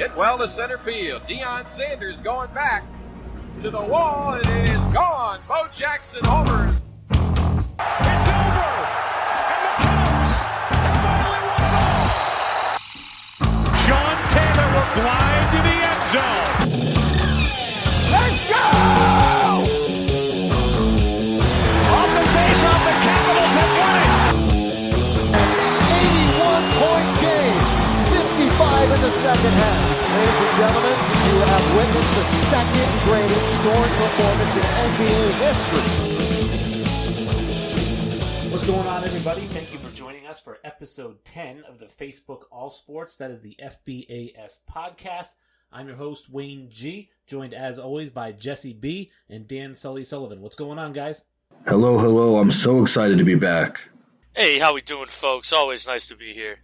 Hit well to center field. Deion Sanders going back to the wall, and it is gone. Bo Jackson homers. It's over, and the Cubs have finally won it all. Sean Taylor will glide to the end zone. Let's go! Off the face-off, the Capitals have won it. 81-point game, 55 in the second half. Ladies and gentlemen, you have witnessed the second greatest scoring performance in NBA history. What's going on, everybody? Thank you for joining us for episode 10 of the Facebook All Sports. That is the FBAS podcast. I'm your host, Wayne G., joined as always by Jesse B. and Dan Sully Sullivan. What's going on, guys? Hello. I'm so excited to be back. Hey, how we doing, folks? Always nice to be here.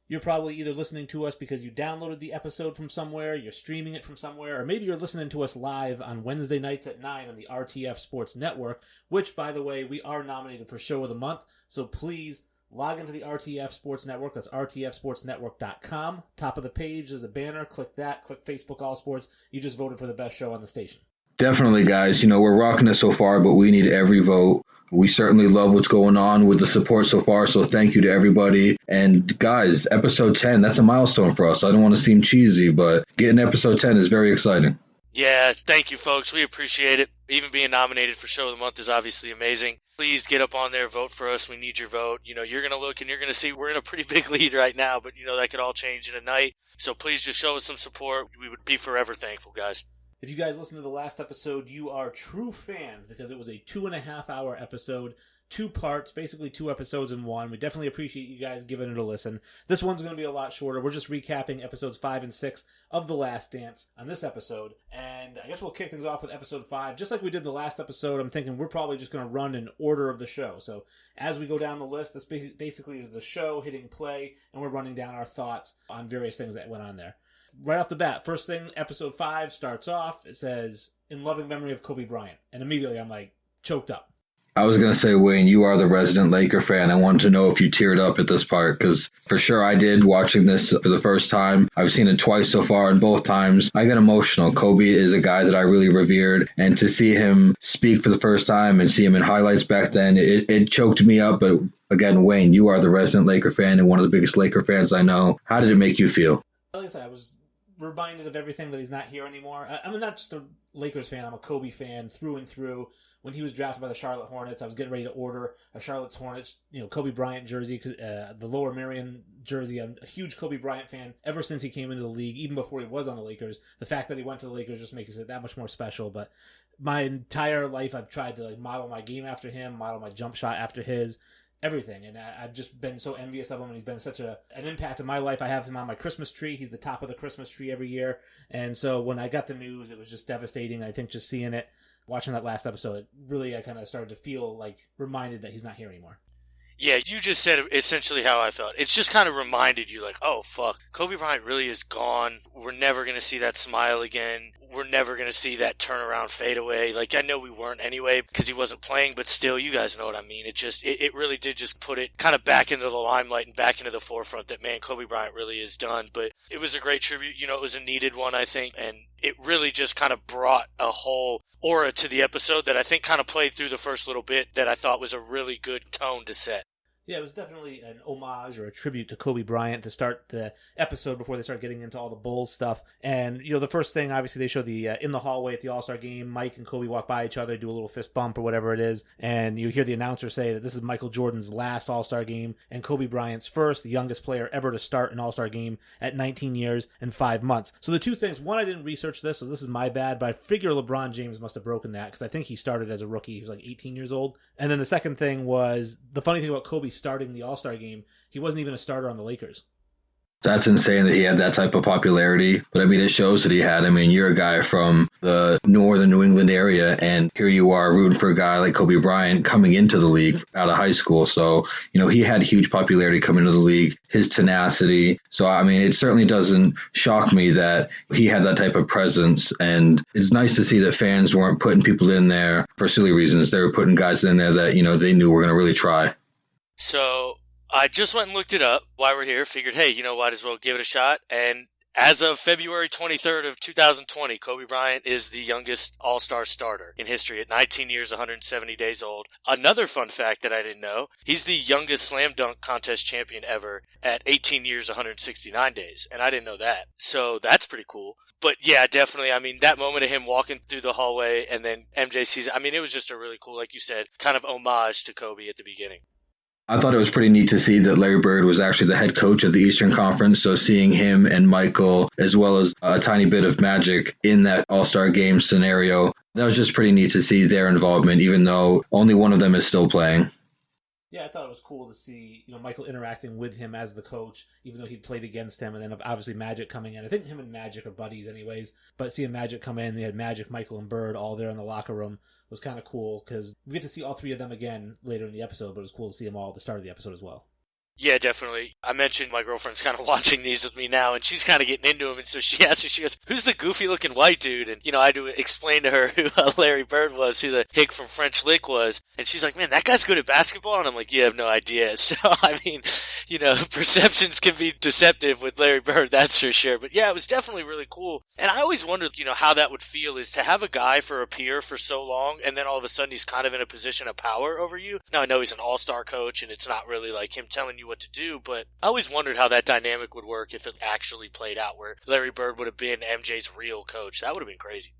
You're probably either listening to us because you downloaded the episode from somewhere, you're streaming it from somewhere, or maybe you're listening to us live on Wednesday nights at 9 on the RTF Sports Network, which, by the way, we are nominated for Show of the Month, so please log into the RTF Sports Network. That's rtfsportsnetwork.com. Top of the page, there's a banner. Click that. Click Facebook All Sports. You just voted for the best show on the station. Definitely, guys. We're rocking it so far, but we need every vote. We certainly love what's going on with the support so far, so thank you to everybody. And guys, episode 10, that's a milestone for us. I don't want to seem cheesy, but getting episode 10 is very exciting. Yeah, thank you, folks. We appreciate it. Even being nominated for Show of the Month is obviously amazing. Please get up on there, vote for us. We need your vote. You're going to look and you're going to see we're in a pretty big lead right now, but that could all change in a night. So please just show us some support. We would be forever thankful, guys. If you guys listened to the last episode, you are true fans because it was a 2.5-hour episode, 2 parts, basically 2 episodes in one. We definitely appreciate you guys giving it a listen. This one's going to be a lot shorter. We're just recapping episodes 5 and 6 of The Last Dance on this episode. And I guess we'll kick things off with episode 5. Just like we did the last episode, I'm thinking we're probably just going to run in order of the show. So as we go down the list, this basically is the show hitting play, and we're running down our thoughts on various things that went on there. Right off the bat, first thing, episode 5 starts off. It says, "In loving memory of Kobe Bryant." And immediately I'm like, choked up. I was going to say, Wayne, you are the resident Laker fan. I wanted to know if you teared up at this part, because for sure I did watching this for the first time. I've seen it twice so far, and both times I get emotional. Kobe is a guy that I really revered, and to see him speak for the first time and see him in highlights back then, it choked me up. But again, Wayne, you are the resident Laker fan and one of the biggest Laker fans I know. How did it make you feel? Like I said, I was reminded of everything that he's not here anymore. I'm not just a Lakers fan, I'm a Kobe fan through and through. When he was drafted by the Charlotte Hornets, I was getting ready to order a Charlotte Hornets, Kobe Bryant jersey, the Lower Merion jersey. I'm a huge Kobe Bryant fan ever since he came into the league, even before he was on the Lakers. The fact that he went to the Lakers just makes it that much more special. But my entire life, I've tried to model my game after him, model my jump shot after his. Everything, and I've just been so envious of him, and he's been such an impact in my life. I have him on my Christmas tree. He's the top of the Christmas tree every year, and so when I got the news, it was just devastating. I think just seeing it, watching that last episode, I kind of started to feel reminded that he's not here anymore. Yeah, you just said essentially how I felt. It's just kind of reminded you oh, fuck, Kobe Bryant really is gone. We're never going to see that smile again. We're never going to see that turnaround fadeaway. I know we weren't anyway because he wasn't playing, but still, you guys know what I mean. It really did just put it kind of back into the limelight and back into the forefront that, man, Kobe Bryant really is done. But it was a great tribute. It was a needed one, I think, and it really just kind of brought a whole aura to the episode that I think kind of played through the first little bit that I thought was a really good tone to set. Yeah, it was definitely an homage or a tribute to Kobe Bryant to start the episode before they start getting into all the Bulls stuff. And, the first thing, obviously, they show the in the hallway at the All-Star game, Mike and Kobe walk by each other, do a little fist bump or whatever it is. And you hear the announcer say that this is Michael Jordan's last All-Star game and Kobe Bryant's first, the youngest player ever to start an All-Star game at 19 years and 5 months. So the two things, one, I didn't research this, so this is my bad, but I figure LeBron James must have broken that because I think he started as a rookie. He was 18 years old. And then the second thing was, the funny thing about Kobe starting the All-Star game, he wasn't even a starter on the Lakers. That's insane that he had that type of popularity. But it shows that he had. You're a guy from the northern New England area, and here you are rooting for a guy like Kobe Bryant coming into the league out of high school. So, he had huge popularity coming into the league, his tenacity. So, it certainly doesn't shock me that he had that type of presence. And it's nice to see that fans weren't putting people in there for silly reasons. They were putting guys in there that, they knew were going to really try. So I just went and looked it up while we're here. Figured, hey, might as well give it a shot. And As of February 23rd of 2020, Kobe Bryant is the youngest All-Star starter in history at 19 years, 170 days old. Another fun fact that I didn't know, he's the youngest slam dunk contest champion ever at 18 years, 169 days. And I didn't know that. So that's pretty cool. But yeah, definitely. I mean, that moment of him walking through the hallway and then MJ sees it. I mean, it was just a really cool, like you said, kind of homage to Kobe at the beginning. I thought it was pretty neat to see that Larry Bird was actually the head coach of the Eastern Conference. So seeing him and Michael, as well as a tiny bit of Magic in that All-Star game scenario, that was just pretty neat to see their involvement, even though only one of them is still playing. Yeah, I thought it was cool to see, Michael interacting with him as the coach, even though he'd played against him, and then obviously Magic coming in. I think him and Magic are buddies anyways, but seeing Magic come in, they had Magic, Michael, and Bird all there in the locker room was kind of cool, because we get to see all three of them again later in the episode, but it was cool to see them all at the start of the episode as well. Yeah, definitely. I mentioned my girlfriend's kind of watching these with me now, and she's kind of getting into them, and so she asked me, she goes, who's the goofy-looking white dude? And, I had to explain to her who Larry Bird was, who the hick from French Lick was, and she's like, man, that guy's good at basketball? And I'm like, you have no idea. So, I mean, perceptions can be deceptive with Larry Bird, that's for sure. But yeah, it was definitely really cool. And I always wondered, how that would feel is to have a guy for a peer for so long, and then all of a sudden he's kind of in a position of power over you. Now, I know he's an all-star coach, and it's not really like him telling you what to do, but I always wondered how that dynamic would work if it actually played out, where Larry Bird would have been MJ's real coach. That would have been crazy.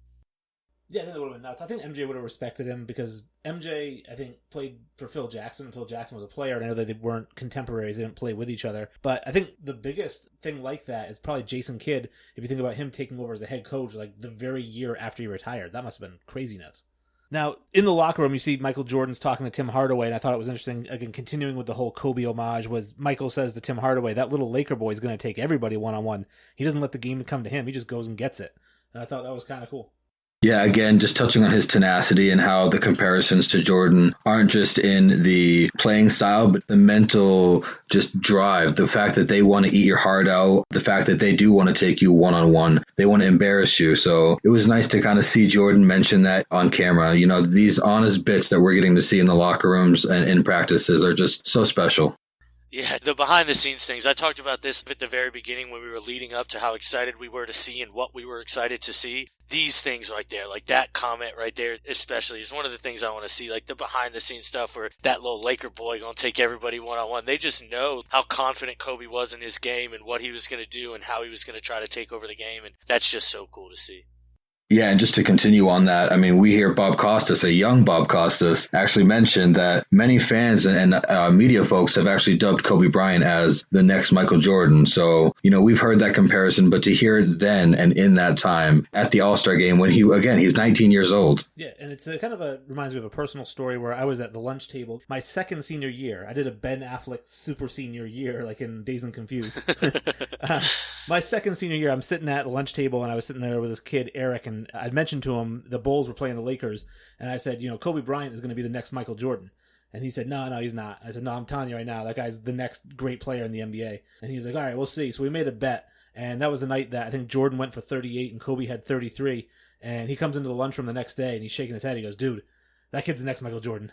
Yeah, I think it would have been nuts. I think MJ would have respected him because MJ, I think, played for Phil Jackson, and Phil Jackson was a player, and I know that they weren't contemporaries, they didn't play with each other. But I think the biggest thing like that is probably Jason Kidd, if you think about him taking over as a head coach, like the very year after he retired. That must have been crazy nuts. Now, in the locker room, you see Michael Jordan's talking to Tim Hardaway, and I thought it was interesting, again, continuing with the whole Kobe homage, was Michael says to Tim Hardaway, that little Laker boy is going to take everybody one-on-one. He doesn't let the game come to him. He just goes and gets it. And I thought that was kind of cool. Yeah, again, just touching on his tenacity and how the comparisons to Jordan aren't just in the playing style, but the mental just drive, the fact that they want to eat your heart out, the fact that they do want to take you one-on-one, they want to embarrass you. So it was nice to kind of see Jordan mention that on camera. These honest bits that we're getting to see in the locker rooms and in practices are just so special. Yeah, the behind-the-scenes things. I talked about this at the very beginning when we were leading up to how excited we were to see and what we were excited to see. These things right there, like that comment right there especially, is one of the things I want to see, like the behind-the-scenes stuff where that little Laker boy going to take everybody one-on-one. They just know how confident Kobe was in his game and what he was going to do and how he was going to try to take over the game, and that's just so cool to see. Yeah, and just to continue on that, I mean, we hear Bob Costas, a young Bob Costas, actually mentioned that many fans and media folks have actually dubbed Kobe Bryant as the next Michael Jordan. So, we've heard that comparison, but to hear it then and in that time at the All-Star game when he's 19 years old. Yeah, and it's reminds me of a personal story where I was at the lunch table my second senior year. I did a Ben Affleck super senior year, like in Dazed and Confused. My second senior year, I'm sitting at the lunch table, and I was sitting there with this kid, Eric, and I'd mentioned to him the Bulls were playing the Lakers, and I said, Kobe Bryant is going to be the next Michael Jordan. And he said, no, he's not. I said, no, I'm telling you right now, that guy's the next great player in the NBA. And he was like, all right, we'll see. So we made a bet, and that was the night that I think Jordan went for 38 and Kobe had 33, and he comes into the lunchroom the next day, and he's shaking his head. He goes, dude, that kid's the next Michael Jordan.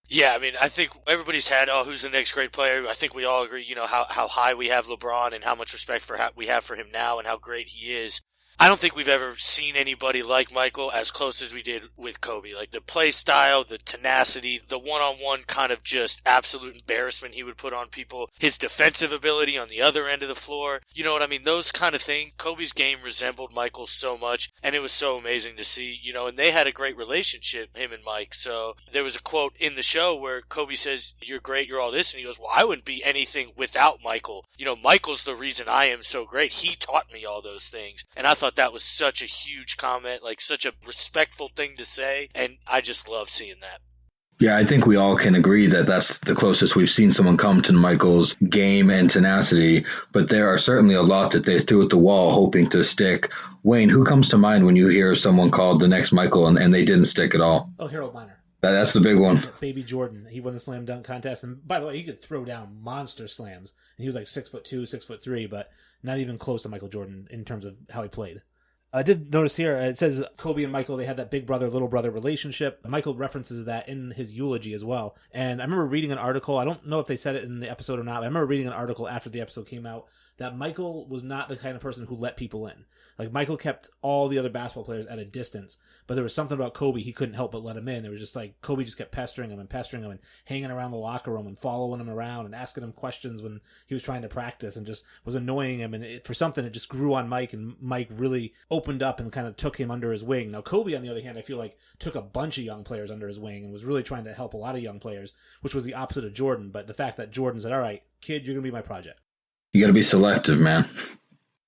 Yeah, I mean, I think everybody's had, who's the next great player? I think we all agree, how high we have LeBron and how much respect we have for him now and how great he is. I don't think we've ever seen anybody like Michael as close as we did with Kobe. Like the play style, the tenacity, the one-on-one kind of just absolute embarrassment he would put on people, his defensive ability on the other end of the floor. You know what I mean? Those kind of things. Kobe's game resembled Michael's so much, and it was so amazing to see, and they had a great relationship, him and Mike. So there was a quote in the show where Kobe says, you're great, you're all this, and he goes, well, I wouldn't be anything without Michael. Michael's the reason I am so great. He taught me all those things. And I thought that was such a huge comment, like such a respectful thing to say, and I just love seeing that. Yeah, I think we all can agree that that's the closest we've seen someone come to Michael's game and tenacity, but there are certainly a lot that they threw at the wall hoping to stick. Wayne, who comes to mind when you hear someone called the next Michael and they didn't stick at all? Oh, Harold Miner. That's the big one. Yeah, Baby Jordan. He won the slam dunk contest, and by the way, he could throw down monster slams. And he was like 6'2", 6'3", but not even close to Michael Jordan in terms of how he played. I did notice here, it says Kobe and Michael, they had that big brother, little brother relationship. Michael references that in his eulogy as well. And I remember reading an article, I don't know if they said it in the episode or not, but I remember reading an article after the episode came out that Michael was not the kind of person who let people in. Like, Michael kept all the other basketball players at a distance, but there was something about Kobe, he couldn't help but let him in. It was just like, Kobe just kept pestering him and hanging around the locker room and following him around and asking him questions when he was trying to practice and just was annoying him. And for something, it just grew on Mike, and Mike really opened up and kind of took him under his wing. Now, Kobe, on the other hand, I feel like took a bunch of young players under his wing and was really trying to help a lot of young players, which was the opposite of Jordan. But the fact that Jordan said, all right, kid, you're going to be my project. You got to be selective, man.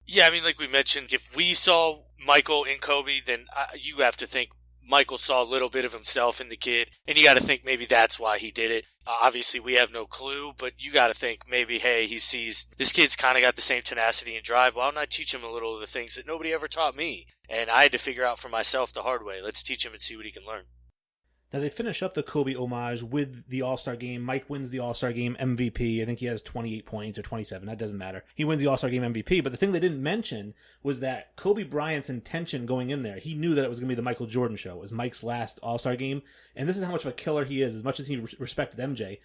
Yeah, I mean, like we mentioned, if we saw Michael in Kobe, then you have to think Michael saw a little bit of himself in the kid, and you got to think maybe that's why he did it. Obviously, we have no clue, but you got to think maybe, hey, he sees this kid's kind of got the same tenacity and drive. Why don't I teach him a little of the things that nobody ever taught me? And I had to figure out for myself the hard way. Let's teach him and see what he can learn. Now, they finish up the Kobe homage with the All-Star Game. Mike wins the All-Star Game MVP. I think he has 28 points or 27. That doesn't matter. He wins the All-Star Game MVP. But the thing they didn't mention was that Kobe Bryant's intention going in there, he knew that it was going to be the Michael Jordan show. It was Mike's last All-Star Game. And this is how much of a killer he is. As much as he respected MJ,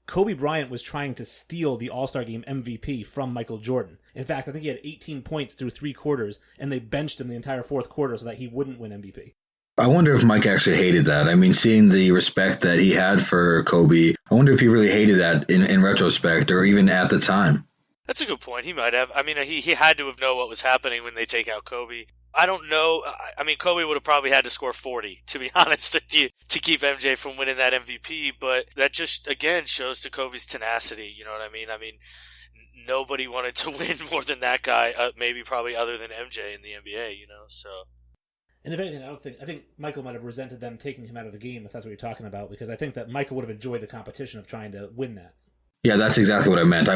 Kobe Bryant was trying to steal the All-Star Game MVP from Michael Jordan. In fact, I think he had 18 points through 3 quarters, and they benched him the entire 4th quarter so that he wouldn't win MVP. I wonder if Mike actually hated that. I mean, seeing the respect that he had for Kobe, I wonder if he really hated that in retrospect or even at the time. That's a good point. He might have. I mean, he had to have known what was happening when they take out Kobe. I don't know. I mean, Kobe would have probably had to score 40, to be honest with you, to keep MJ from winning that MVP. But that just, again, shows to Kobe's tenacity. You know what I mean? I mean, nobody wanted to win more than that guy, maybe probably other than MJ in the NBA, you know, so. And if anything, I think Michael might have resented them taking him out of the game, if that's what you're talking about, because I think that Michael would have enjoyed the competition of trying to win that. Yeah, that's exactly what I meant. I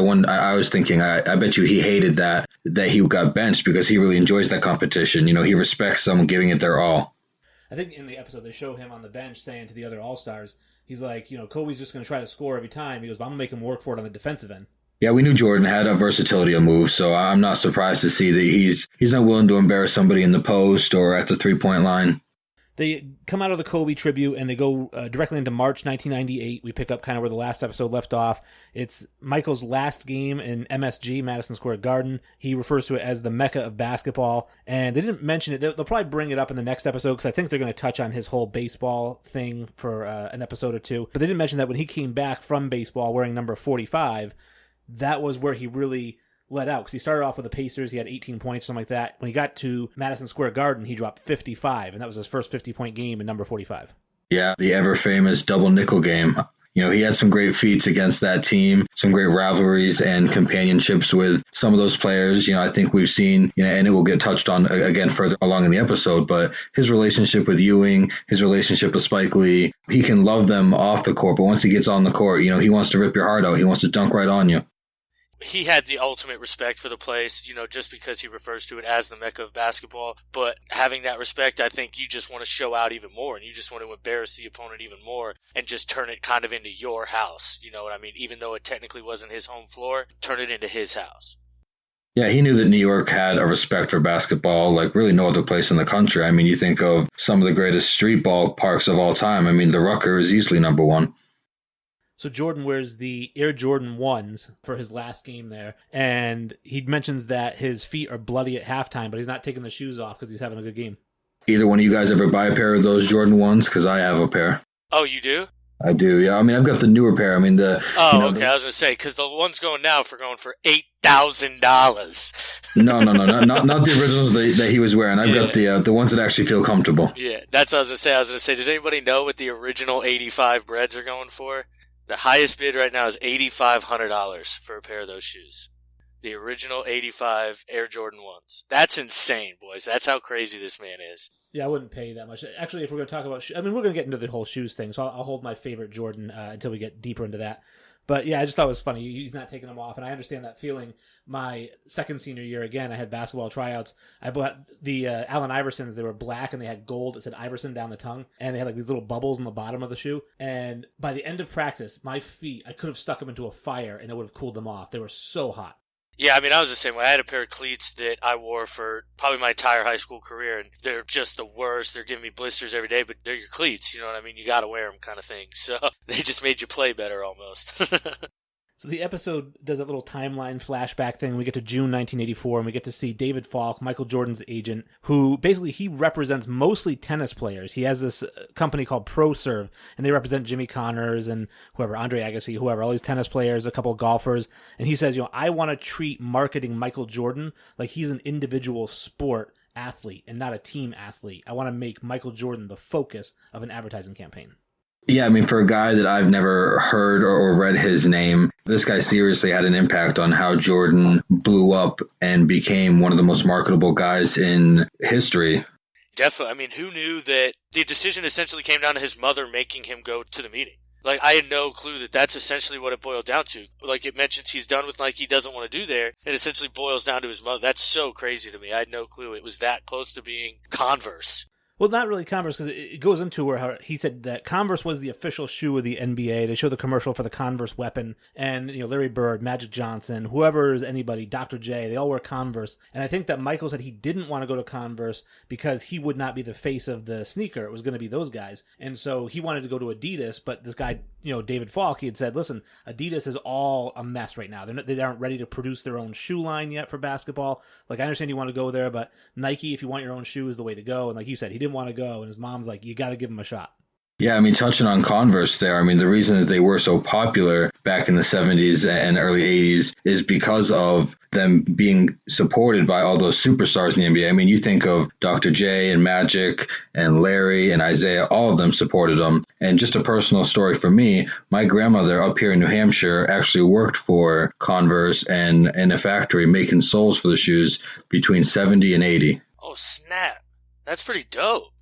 was thinking, I bet you he hated that he got benched because he really enjoys that competition. You know, he respects someone giving it their all. I think in the episode they show him on the bench saying to the other All-Stars, he's like, you know, Kobe's just going to try to score every time. He goes, but I'm going to make him work for it on the defensive end. Yeah, we knew Jordan had a versatility of moves, so I'm not surprised to see that he's not willing to embarrass somebody in the post or at the three-point line. They come out of the Kobe tribute and they go directly into March 1998. We pick up kind of where the last episode left off. It's Michael's last game in MSG, Madison Square Garden. He refers to it as the Mecca of basketball. And they didn't mention it. They'll probably bring it up in the next episode because I think they're going to touch on his whole baseball thing for an episode or two. But they didn't mention that when he came back from baseball wearing number 45, that was where he really let out, because he started off with the Pacers. He had 18 points, something like that. When he got to Madison Square Garden, he dropped 55, and that was his first 50-point game in number 45. Yeah, the ever-famous double nickel game. You know, he had some great feats against that team, some great rivalries and companionships with some of those players. You know, I think we've seen, you know, and it will get touched on again further along in the episode, but his relationship with Ewing, his relationship with Spike Lee, he can love them off the court, but once he gets on the court, you know, he wants to rip your heart out. He wants to dunk right on you. He had the ultimate respect for the place, you know, just because he refers to it as the Mecca of basketball. But having that respect, I think you just want to show out even more, and you just want to embarrass the opponent even more and just turn it kind of into your house. You know what I mean? Even though it technically wasn't his home floor, turn it into his house. Yeah, he knew that New York had a respect for basketball like really no other place in the country. I mean, you think of some of the greatest street ball parks of all time. I mean, the Rucker is easily number one. So Jordan wears the Air Jordan 1s for his last game there, and he mentions that his feet are bloody at halftime, but he's not taking the shoes off because he's having a good game. Either one of you guys ever buy a pair of those Jordan 1s? Because I have a pair. Oh, you do? I do, yeah. I mean, I've got the newer pair. I mean, okay. I was going to say, because the one's going for $8,000. No, not the originals that he was wearing. I've got the ones that actually feel comfortable. Yeah, that's what I was going to say. I was going to say, does anybody know what the original 85 breads are going for? The highest bid right now is $8,500 for a pair of those shoes. The original 85 Air Jordan 1s. That's insane, boys. That's how crazy this man is. Yeah, I wouldn't pay that much. Actually, if we're going to talk about... I mean, we're going to get into the whole shoes thing, so I'll hold my favorite Jordan until we get deeper into that. But yeah, I just thought it was funny. He's not taking them off, and I understand that feeling. My second senior year, again, I had basketball tryouts. I bought the Allen Iversons. They were black, and they had gold. It said Iverson down the tongue, and they had like these little bubbles on the bottom of the shoe. And by the end of practice, my feet, I could have stuck them into a fire, and it would have cooled them off. They were so hot. Yeah, I mean, I was the same way. I had a pair of cleats that I wore for probably my entire high school career, and they're just the worst. They're giving me blisters every day, but they're your cleats, you know what I mean? You got to wear them kind of thing. So they just made you play better almost. So the episode does a little timeline flashback thing. We get to June 1984, and we get to see David Falk, Michael Jordan's agent, who basically he represents mostly tennis players. He has this company called ProServe, and they represent Jimmy Connors and whoever, Andre Agassi, whoever, all these tennis players, a couple of golfers. And he says, I want to treat marketing Michael Jordan like he's an individual sport athlete and not a team athlete. I want to make Michael Jordan the focus of an advertising campaign. Yeah, I mean, for a guy that I've never heard or read his name, this guy seriously had an impact on how Jordan blew up and became one of the most marketable guys in history. Definitely. I mean, who knew that the decision essentially came down to his mother making him go to the meeting? Like, I had no clue that that's essentially what it boiled down to. Like, it mentions he's done with Nike, doesn't want to do there. It essentially boils down to his mother. That's so crazy to me. I had no clue it was that close to being Converse. Well, not really Converse, because it goes into where how he said that Converse was the official shoe of the NBA. They show the commercial for the Converse weapon, and Larry Bird, Magic Johnson, whoever is anybody, Dr. J, they all wear Converse. And I think that Michael said he didn't want to go to Converse because he would not be the face of the sneaker. It was going to be those guys. And so he wanted to go to Adidas, but this guy, David Falk, he had said, listen, Adidas is all a mess right now. They aren't ready to produce their own shoe line yet for basketball. Like, I understand you want to go there, but Nike, if you want your own shoe, is the way to go. And like you said, he didn't want to go, and his mom's like, you got to give him a shot. Yeah, I mean, touching on Converse there, I mean, the reason that they were so popular back in the 70s and early 80s is because of them being supported by all those superstars in the NBA. I mean, you think of Dr. J and Magic and Larry and Isaiah, all of them supported them. And just a personal story for me, my grandmother up here in New Hampshire actually worked for Converse and in a factory making soles for the shoes between 70 and 80. Oh, snap. That's pretty dope.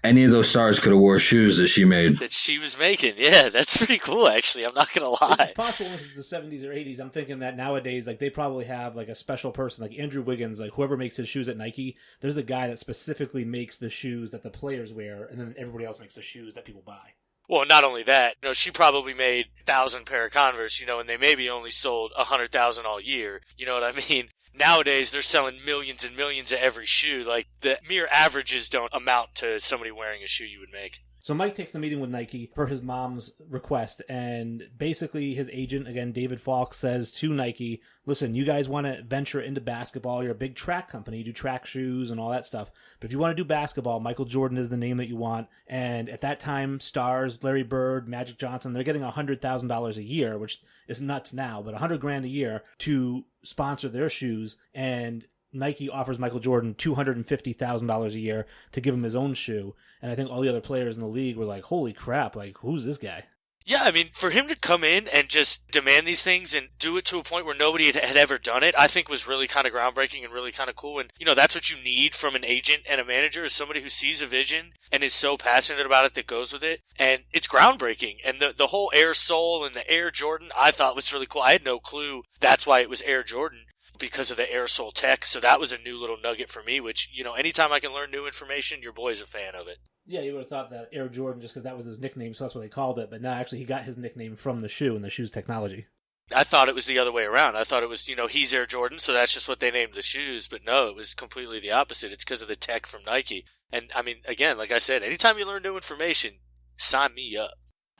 Any of those stars could have wore shoes that she made. That she was making. Yeah, that's pretty cool, actually. I'm not going to lie. It's possible if it's the 70s or 80s. I'm thinking that nowadays, like, they probably have, like, a special person, like Andrew Wiggins, like, whoever makes his shoes at Nike, there's a guy that specifically makes the shoes that the players wear, and then everybody else makes the shoes that people buy. Well, not only that, she probably made 1,000 pair of Converse, and they maybe only sold 100,000 all year. You know what I mean? Nowadays, they're selling millions and millions of every shoe. Like, the mere averages don't amount to somebody wearing a shoe you would make. So Mike takes the meeting with Nike per his mom's request, and basically his agent, again, David Falk, says to Nike, listen, you guys want to venture into basketball. You're a big track company. You do track shoes and all that stuff. But if you want to do basketball, Michael Jordan is the name that you want. And at that time, stars, Larry Bird, Magic Johnson, they're getting $100,000 a year, which is nuts now, but $100,000 a year to sponsor their shoes. And Nike offers Michael Jordan $250,000 a year to give him his own shoe. And I think all the other players in the league were like, holy crap, like, who's this guy? Yeah, I mean, for him to come in and just demand these things and do it to a point where nobody had ever done it, I think was really kind of groundbreaking and really kind of cool. And, that's what you need from an agent and a manager, is somebody who sees a vision and is so passionate about it that goes with it. And it's groundbreaking. And the whole Air Soul and the Air Jordan, I thought was really cool. I had no clue that's why it was Air Jordan, because of the Air Soul tech. So that was a new little nugget for me, which, anytime I can learn new information, your boy's a fan of it. Yeah, you would have thought that Air Jordan just because that was his nickname, so that's what they called it. But no, actually, he got his nickname from the shoe and the shoe's technology. I thought it was the other way around. I thought it was, he's Air Jordan, so that's just what they named the shoes. But no, it was completely the opposite. It's because of the tech from Nike. And, I mean, again, like I said, anytime you learn new information, sign me up.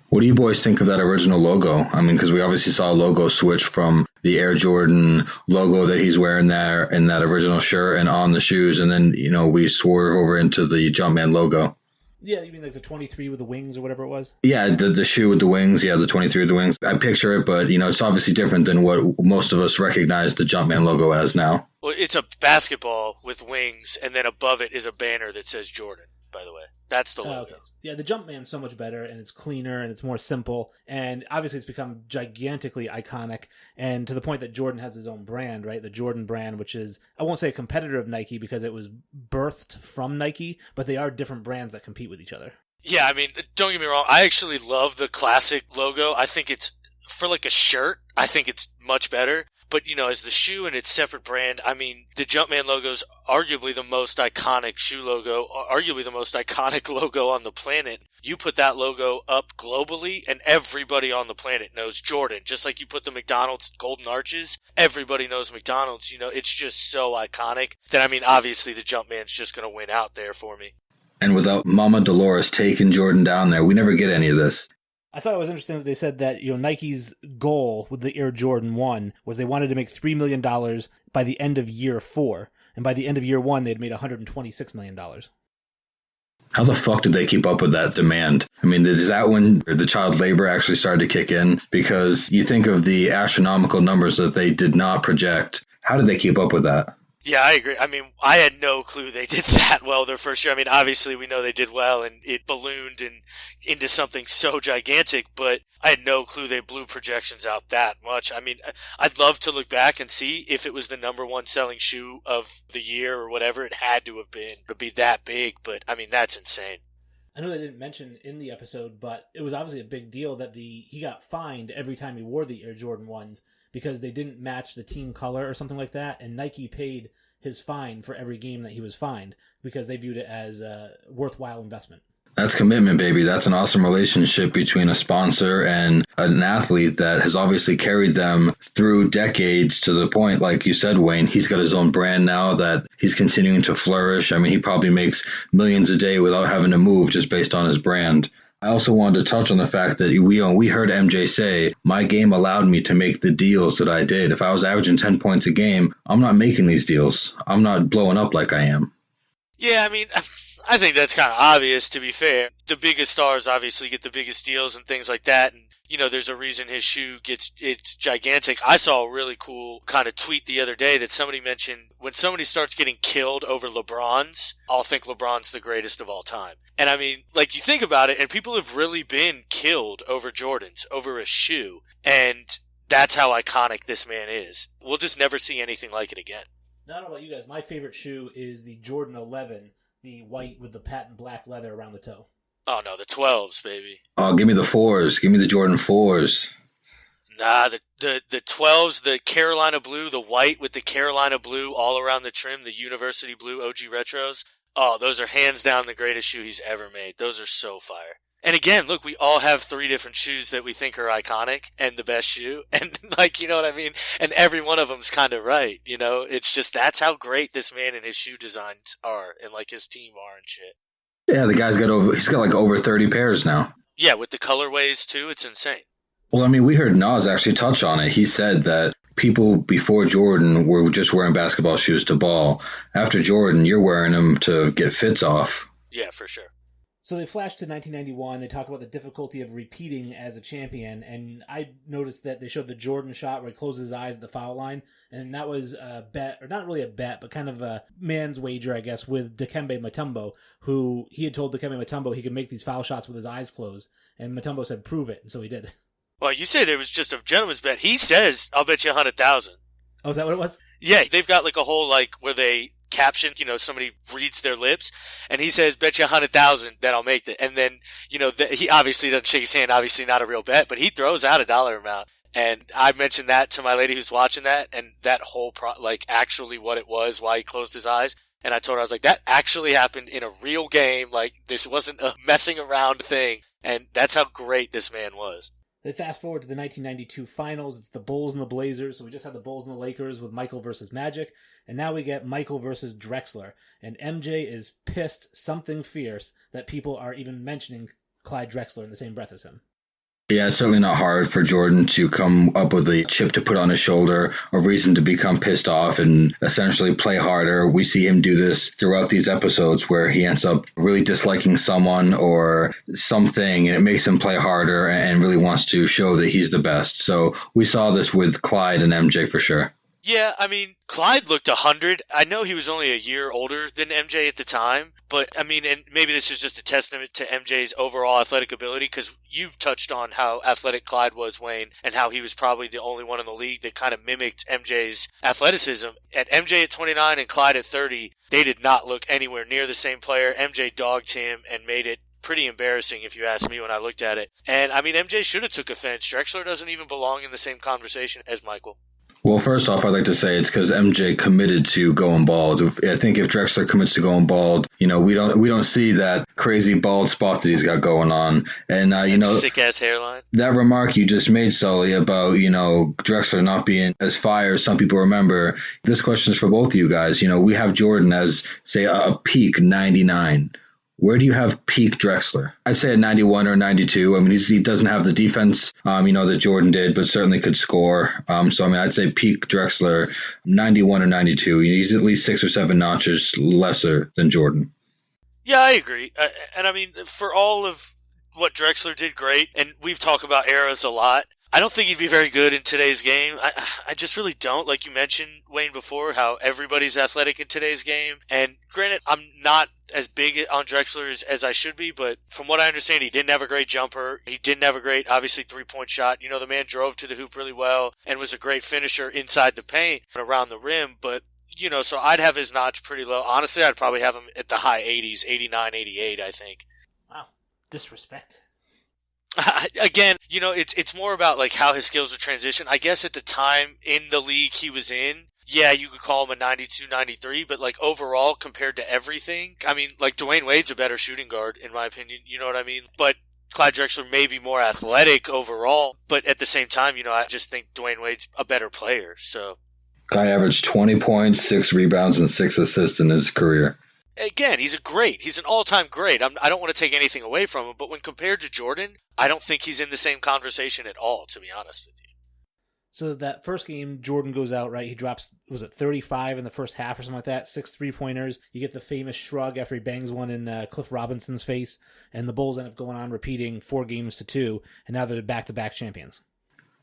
What do you boys think of that original logo? I mean, because we obviously saw a logo switch from the Air Jordan logo that he's wearing there in that original shirt and on the shoes, and then, we swerve over into the Jumpman logo. Yeah, you mean like the 23 with the wings or whatever it was? Yeah, the shoe with the wings. Yeah, the 23 with the wings. I picture it, but, it's obviously different than what most of us recognize the Jumpman logo as now. Well, it's a basketball with wings, and then above it is a banner that says Jordan, by the way. That's the logo. Okay. Yeah, the Jumpman's so much better, and it's cleaner, and it's more simple, and obviously it's become gigantically iconic, and to the point that Jordan has his own brand, right? The Jordan brand, which is, I won't say a competitor of Nike because it was birthed from Nike, but they are different brands that compete with each other. Yeah, I mean, don't get me wrong, I actually love the classic logo. I think it's, for like a shirt, I think it's much better. But, as the shoe and its separate brand, I mean, the Jumpman logo's arguably the most iconic shoe logo, arguably the most iconic logo on the planet. You put that logo up globally, and everybody on the planet knows Jordan. Just like you put the McDonald's Golden Arches, everybody knows McDonald's. It's just so iconic that, I mean, obviously the Jumpman's just going to win out there for me. And without Mama Dolores taking Jordan down there, we never get any of this. I thought it was interesting that they said that, Nike's goal with the Air Jordan 1 was they wanted to make $3 million by the end of year 4. And by the end of year 1, they'd made $126 million. How the fuck did they keep up with that demand? I mean, is that when the child labor actually started to kick in? Because you think of the astronomical numbers that they did not project. How did they keep up with that? Yeah, I agree. I mean, I had no clue they did that well their first year. I mean, obviously we know they did well and it ballooned into something so gigantic, but I had no clue they blew projections out that much. I mean, I'd love to look back and see if it was the number one selling shoe of the year or whatever. It had to have been to be that big, but I mean, that's insane. I know they didn't mention in the episode, but it was obviously a big deal that he got fined every time he wore the Air Jordan 1s because they didn't match the team color or something like that, and Nike paid his fine for every game that he was fined because they viewed it as a worthwhile investment. That's commitment, baby. That's an awesome relationship between a sponsor and an athlete that has obviously carried them through decades to the point, like you said, Wayne, he's got his own brand now that he's continuing to flourish. I mean, he probably makes millions a day without having to move just based on his brand. I also wanted to touch on the fact that we heard MJ say, my game allowed me to make the deals that I did. If I was averaging 10 points a game, I'm not making these deals. I'm not blowing up like I am. Yeah, I mean, I think that's kind of obvious, to be fair. The biggest stars obviously get the biggest deals and things like that. And, there's a reason his shoe it's gigantic. I saw a really cool kind of tweet the other day that somebody mentioned when somebody starts getting killed over LeBron's, I'll think LeBron's the greatest of all time. And I mean, like, you think about it, and people have really been killed over Jordans, over a shoe. And that's how iconic this man is. We'll just never see anything like it again. I don't know about you guys. My favorite shoe is the Jordan 11, the white with the patent black leather around the toe. Oh, no, the 12s, baby. Oh, give me the 4s. Give me the Jordan 4s. Nah, the 12s, the Carolina blue, the white with the Carolina blue all around the trim, the University blue OG Retros. Oh, those are hands down the greatest shoe he's ever made. Those are so fire. And again, look, we all have 3 different shoes that we think are iconic and the best shoe. And like, you know what I mean? And every one of them's kind of right. It's just, that's how great this man and his shoe designs are and like his team are and shit. Yeah, the guy's he's got like over 30 pairs now. Yeah, with the colorways too. It's insane. Well, I mean, we heard Nas actually touch on it. He said that people before Jordan were just wearing basketball shoes to ball. After Jordan, you're wearing them to get fits off. Yeah, for sure. So they flash to 1991. They talk about the difficulty of repeating as a champion. And I noticed that they showed the Jordan shot where he closes his eyes at the foul line. And that was a bet, or not really a bet, but kind of a man's wager, I guess, with Dikembe Mutombo, who he had told Dikembe Mutombo he could make these foul shots with his eyes closed. And Mutombo said, prove it. And so he did. Well, you say there was just a gentleman's bet. He says, I'll bet you 100,000. Oh, is that what it was? Yeah, they've got like a whole, like, where they caption, somebody reads their lips, and he says, bet you 100,000 that I'll make it. And then, he obviously doesn't shake his hand, obviously not a real bet, but he throws out a dollar amount. And I mentioned that to my lady who's watching that, and that whole, actually what it was, why he closed his eyes. And I told her, I was like, that actually happened in a real game. Like, this wasn't a messing around thing. And that's how great this man was. They fast forward to the 1992 finals. It's the Bulls and the Blazers. So we just had the Bulls and the Lakers with Michael versus Magic. And now we get Michael versus Drexler. And MJ is pissed something fierce that people are even mentioning Clyde Drexler in the same breath as him. Yeah, it's certainly not hard for Jordan to come up with a chip to put on his shoulder, a reason to become pissed off and essentially play harder. We see him do this throughout these episodes where he ends up really disliking someone or something, and it makes him play harder and really wants to show that he's the best. So we saw this with Clyde and MJ for sure. Yeah, I mean, Clyde looked 100. I know he was only a year older than MJ at the time, but I mean, and maybe this is just a testament to MJ's overall athletic ability, because you've touched on how athletic Clyde was, Wayne, and how he was probably the only one in the league that kind of mimicked MJ's athleticism. At MJ at 29 and Clyde at 30, they did not look anywhere near the same player. MJ dogged him and made it pretty embarrassing, if you ask me, when I looked at it. And I mean, MJ should have took offense. Drexler doesn't even belong in the same conversation as Michael. Well, first off, I'd like to say it's because MJ committed to going bald. I think if Drexler commits to going bald, we don't see that crazy bald spot that he's got going on. And sick ass hairline. That remark you just made, Sully, about Drexler not being as fire as some people remember. This question is for both of you guys. We have Jordan as, say, a peak 99. Where do you have peak Drexler? I'd say a 91 or 92. I mean, he doesn't have the defense, that Jordan did, but certainly could score. I'd say peak Drexler, 91 or 92. He's at least 6 or 7 notches lesser than Jordan. Yeah, I agree. And I mean, for all of what Drexler did great, and we've talked about eras a lot, I don't think he'd be very good in today's game. I just really don't. Like you mentioned, Wayne, before, how everybody's athletic in today's game. And granted, I'm not as big on Drexler as I should be, but from what I understand, he didn't have a great jumper. He didn't have a great, obviously, three-point shot. The man drove to the hoop really well and was a great finisher inside the paint and around the rim. But, so I'd have his notch pretty low. Honestly, I'd probably have him at the high 80s, 89, 88, I think. Wow. Disrespect. Again, it's more about like how his skills are transitioned. I guess at the time in the league he was in, yeah, you could call him a 92, 93, but like overall compared to everything, I mean, like Dwayne Wade's a better shooting guard in my opinion, you know what I mean? But Clyde Drexler may be more athletic overall, but at the same time, I just think Dwayne Wade's a better player, so. Guy averaged 20 points, 6 rebounds, and 6 assists in his career. Again, he's an all-time great. I don't want to take anything away from him, but when compared to Jordan, I don't think he's in the same conversation at all, to be honest with you. So that first game, Jordan goes out, right? He drops, 35 in the first half or something like that, 6 3-pointers. You get the famous shrug after he bangs one in Cliff Robinson's face, and the Bulls end up going on repeating 4 games to 2, and now they're back-to-back champions.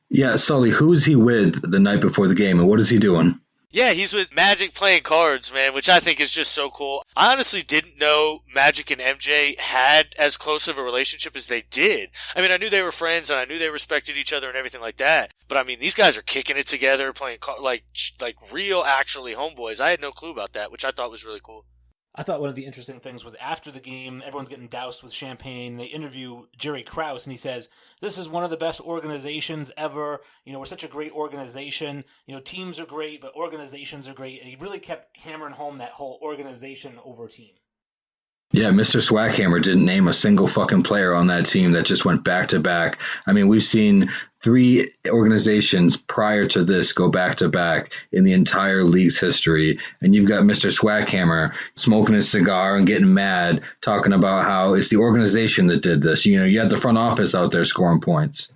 Yeah, Sully, who's he with the night before the game, and what is he doing? Yeah, he's with Magic playing cards, man, which I think is just so cool. I honestly didn't know Magic and MJ had as close of a relationship as they did. I mean, I knew they were friends and I knew they respected each other and everything like that. But I mean, these guys are kicking it together, playing like real, actually homeboys. I had no clue about that, which I thought was really cool. I thought one of the interesting things was after the game, everyone's getting doused with champagne. They interview Jerry Krause, and he says, "This is one of the best organizations ever. We're such a great organization. Teams are great, but organizations are great." And he really kept hammering home that whole organization over team. Yeah, Mr. Swackhammer didn't name a single fucking player on that team that just went back to back. I mean, we've seen 3 organizations prior to this go back to back in the entire league's history. And you've got Mr. Swackhammer smoking his cigar and getting mad, talking about how it's the organization that did this. You had the front office out there scoring points.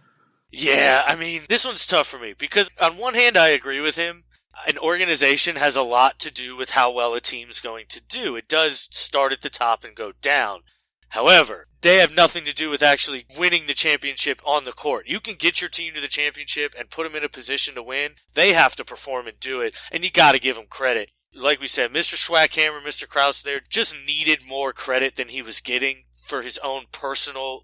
Yeah, I mean, this one's tough for me because on one hand, I agree with him. An organization has a lot to do with how well a team's going to do. It does start at the top and go down. However, they have nothing to do with actually winning the championship on the court. You can get your team to the championship and put them in a position to win. They have to perform and do it, and you got to give them credit. Like we said, Mr. Swackhammer, Mr. Krause there just needed more credit than he was getting for his own personal,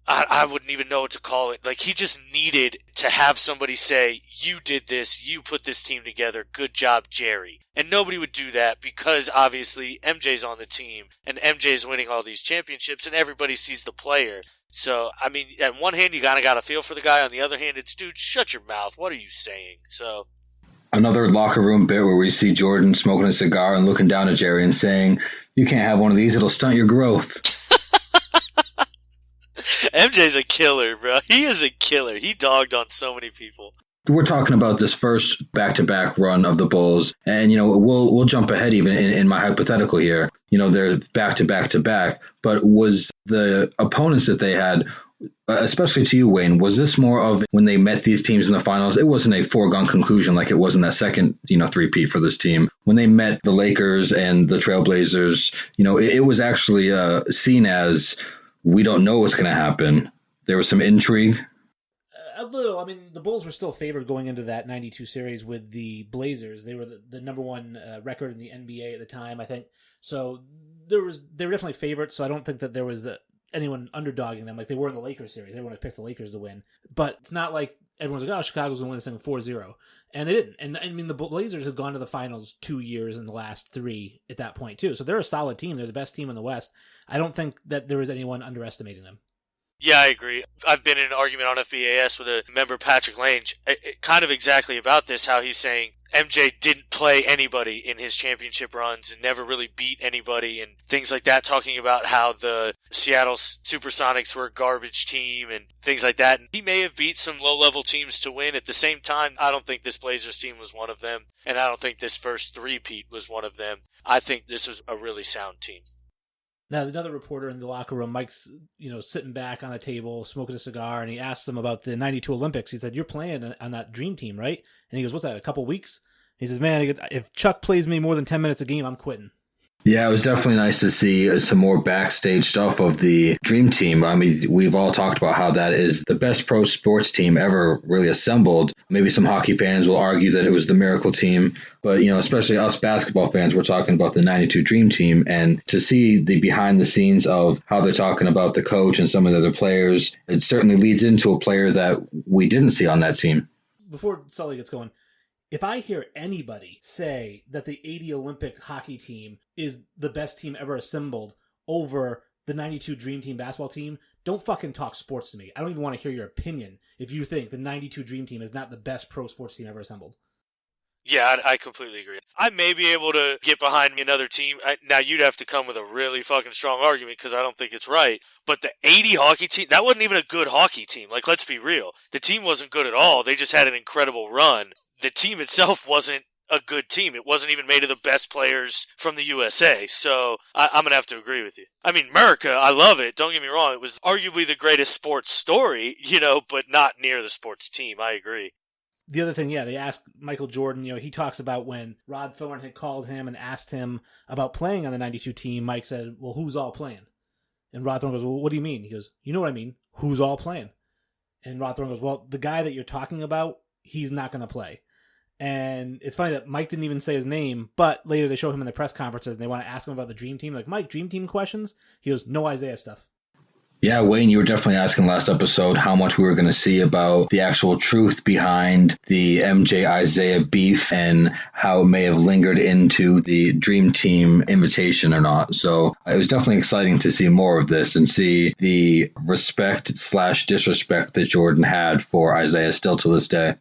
I wouldn't even know what to call it. He just needed to have somebody say, "You did this, you put this team together, good job, Jerry." And nobody would do that because obviously MJ's on the team and MJ's winning all these championships and everybody sees the player. So, I mean, on one hand, you got to feel for the guy. On the other hand, it's, dude, shut your mouth. What are you saying? So, another locker room bit where we see Jordan smoking a cigar and looking down at Jerry and saying, "You can't have one of these, it'll stunt your growth." MJ's a killer, bro. He is a killer. He dogged on so many people. We're talking about this first back-to-back run of the Bulls, and we'll jump ahead even in my hypothetical here. They're back-to-back-to-back, but was the opponents that they had, especially to you, Wayne, was this more of when they met these teams in the finals? It wasn't a foregone conclusion like it was in that second, three-peat for this team. When they met the Lakers and the Trailblazers, it was actually seen as, we don't know what's going to happen. There was some intrigue. A little. I mean, the Bulls were still favored going into that 92 series with the Blazers. They were the number one record in the NBA at the time, I think. So they were definitely favorites, so I don't think that there was anyone underdogging them like they were in the Lakers series. Everyone had picked the Lakers to win. But it's not like everyone's like, "Oh, Chicago's going to win this thing 4-0. And they didn't. And I mean, the Blazers have gone to the finals 2 years in the last 3 at that point, too. So they're a solid team. They're the best team in the West. I don't think that there was anyone underestimating them. Yeah, I agree. I've been in an argument on FBAS with a member, Patrick Lange, kind of exactly about this, how he's saying MJ didn't play anybody in his championship runs and never really beat anybody and things like that, talking about how the Seattle Supersonics were a garbage team and things like that. And he may have beat some low-level teams to win. At the same time, I don't think this Blazers team was one of them, and I don't think this first three-peat was one of them. I think this was a really sound team. Now, another reporter in the locker room, Mike's, sitting back on the table, smoking a cigar, and he asked him about the 92 Olympics. He said, "You're playing on that dream team, right?" And he goes, "What's that, a couple weeks?" He says, "Man, if Chuck plays me more than 10 minutes a game, I'm quitting." Yeah, it was definitely nice to see some more backstage stuff of the Dream Team. I mean, we've all talked about how that is the best pro sports team ever really assembled. Maybe some hockey fans will argue that it was the Miracle Team, but, especially us basketball fans, we're talking about the 92 Dream Team. And to see the behind the scenes of how they're talking about the coach and some of the other players, it certainly leads into a player that we didn't see on that team. Before Sully gets going, if I hear anybody say that the 80 Olympic hockey team is the best team ever assembled over the 92 Dream Team basketball team, don't fucking talk sports to me. I don't even want to hear your opinion if you think the 92 Dream Team is not the best pro sports team ever assembled. Yeah, I completely agree. I may be able to get behind another team. Now, you'd have to come with a really fucking strong argument because I don't think it's right. But the 80 hockey team, that wasn't even a good hockey team. Like, let's be real. The team wasn't good at all. They just had an incredible run. The team itself wasn't a good team. It wasn't even made of the best players from the USA. So I'm going to have to agree with you. I mean, America, I love it. Don't get me wrong. It was arguably the greatest sports story, but not near the sports team. I agree. The other thing, they asked Michael Jordan, he talks about when Rod Thorne had called him and asked him about playing on the 92 team. Mike said, "Well, who's all playing?" And Rod Thorne goes, "Well, what do you mean?" He goes, "You know what I mean. Who's all playing?" And Rod Thorne goes, "Well, the guy that you're talking about, he's not going to play." And it's funny that Mike didn't even say his name, but later they show him in the press conferences and they want to ask him about the Dream Team. Like, "Mike, Dream Team questions?" He goes, "No Isaiah stuff." Yeah, Wayne, you were definitely asking last episode how much we were going to see about the actual truth behind the MJ-Isaiah beef and how it may have lingered into the Dream Team invitation or not. So it was definitely exciting to see more of this and see the respect/disrespect that Jordan had for Isaiah still to this day.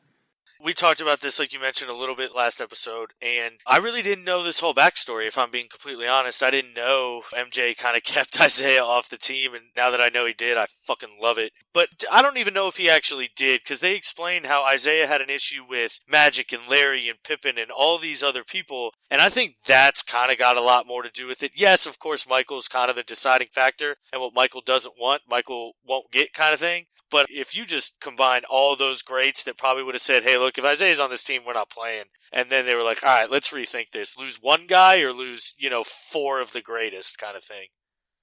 We talked about this, like you mentioned, a little bit last episode, and I really didn't know this whole backstory, if I'm being completely honest. I didn't know MJ kind of kept Isaiah off the team, and now that I know he did, I fucking love it. But I don't even know if he actually did, because they explained how Isaiah had an issue with Magic and Larry and Pippen and all these other people, and I think that's kind of got a lot more to do with it. Yes, of course, Michael's kind of the deciding factor, and what Michael doesn't want, Michael won't get kind of thing. But if you just combine all those greats that probably would have said, "Hey, look, if Isaiah's on this team, we're not playing." And then they were like, "All right, let's rethink this. Lose one guy or lose, four of the greatest," kind of thing.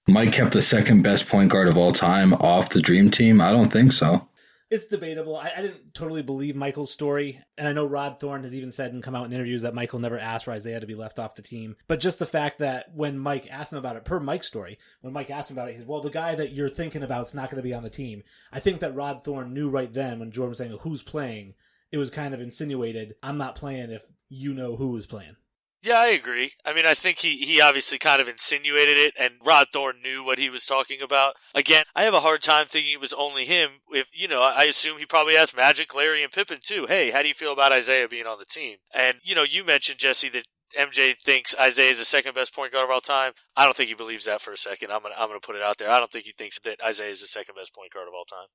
Mike kept the second best point guard of all time off the Dream Team? I don't think so. It's debatable. I didn't totally believe Michael's story, and I know Rod Thorne has even said and come out in interviews that Michael never asked for Isaiah to be left off the team. But just the fact that when Mike asked him about it, per Mike's story, when Mike asked him about it, he said, "Well, the guy that you're thinking about is not going to be on the team." I think that Rod Thorne knew right then when Jordan was saying, "Who's playing?" it was kind of insinuated, "I'm not playing if you know who is playing." Yeah, I agree. I mean, I think he obviously kind of insinuated it, and Rod Thorne knew what he was talking about. Again, I have a hard time thinking it was only him. If, I assume he probably asked Magic, Larry, and Pippen too, "Hey, how do you feel about Isaiah being on the team?" And, you mentioned, Jesse, that MJ thinks Isaiah is the second best point guard of all time. I don't think he believes that for a second. I'm gonna put it out there. I don't think he thinks that Isaiah is the second best point guard of all time.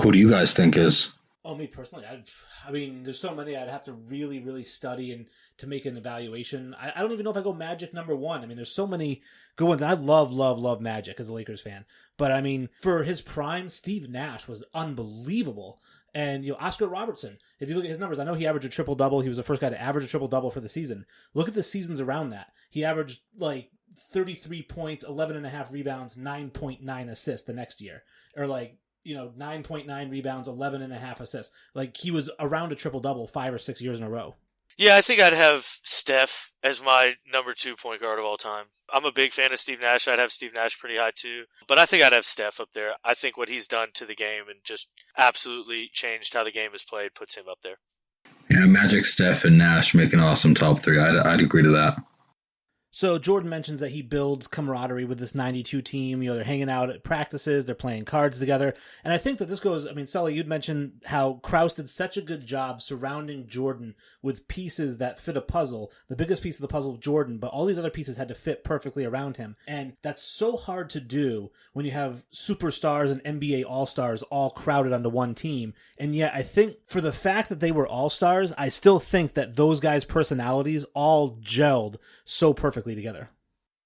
Who do you guys think is? Oh, me personally, I mean, there's so many I'd have to really, really study and to make an evaluation. I don't even know if I go Magic number one. I mean, there's so many good ones. And I love Magic as a Lakers fan. But I mean, for his prime, Steve Nash was unbelievable. And, Oscar Robertson, if you look at his numbers, I know he averaged a triple-double. He was the first guy to average a triple-double for the season. Look at the seasons around that. He averaged, 33 points, 11.5 rebounds, 9.9 assists the next year. Or, 9.9 rebounds, 11.5 assists. He was around a triple-double 5 or 6 years in a row. Yeah, I think I'd have Steph as my number 2 point guard of all time. I'm a big fan of Steve Nash. I'd have Steve Nash pretty high too. But I think I'd have Steph up there. I think what he's done to the game and just absolutely changed how the game is played puts him up there. Yeah, Magic, Steph, and Nash make an awesome top three. I'd agree to that. So Jordan mentions that he builds camaraderie with this 92 team. They're hanging out at practices, they're playing cards together. And I think that this goes, Sully, you'd mentioned how Krause did such a good job surrounding Jordan with pieces that fit a puzzle. The biggest piece of the puzzle of Jordan, but all these other pieces had to fit perfectly around him. And that's so hard to do when you have superstars and NBA All-Stars all crowded onto one team. And yet I think for the fact that they were All-Stars, I still think that those guys' personalities all gelled so perfectly together.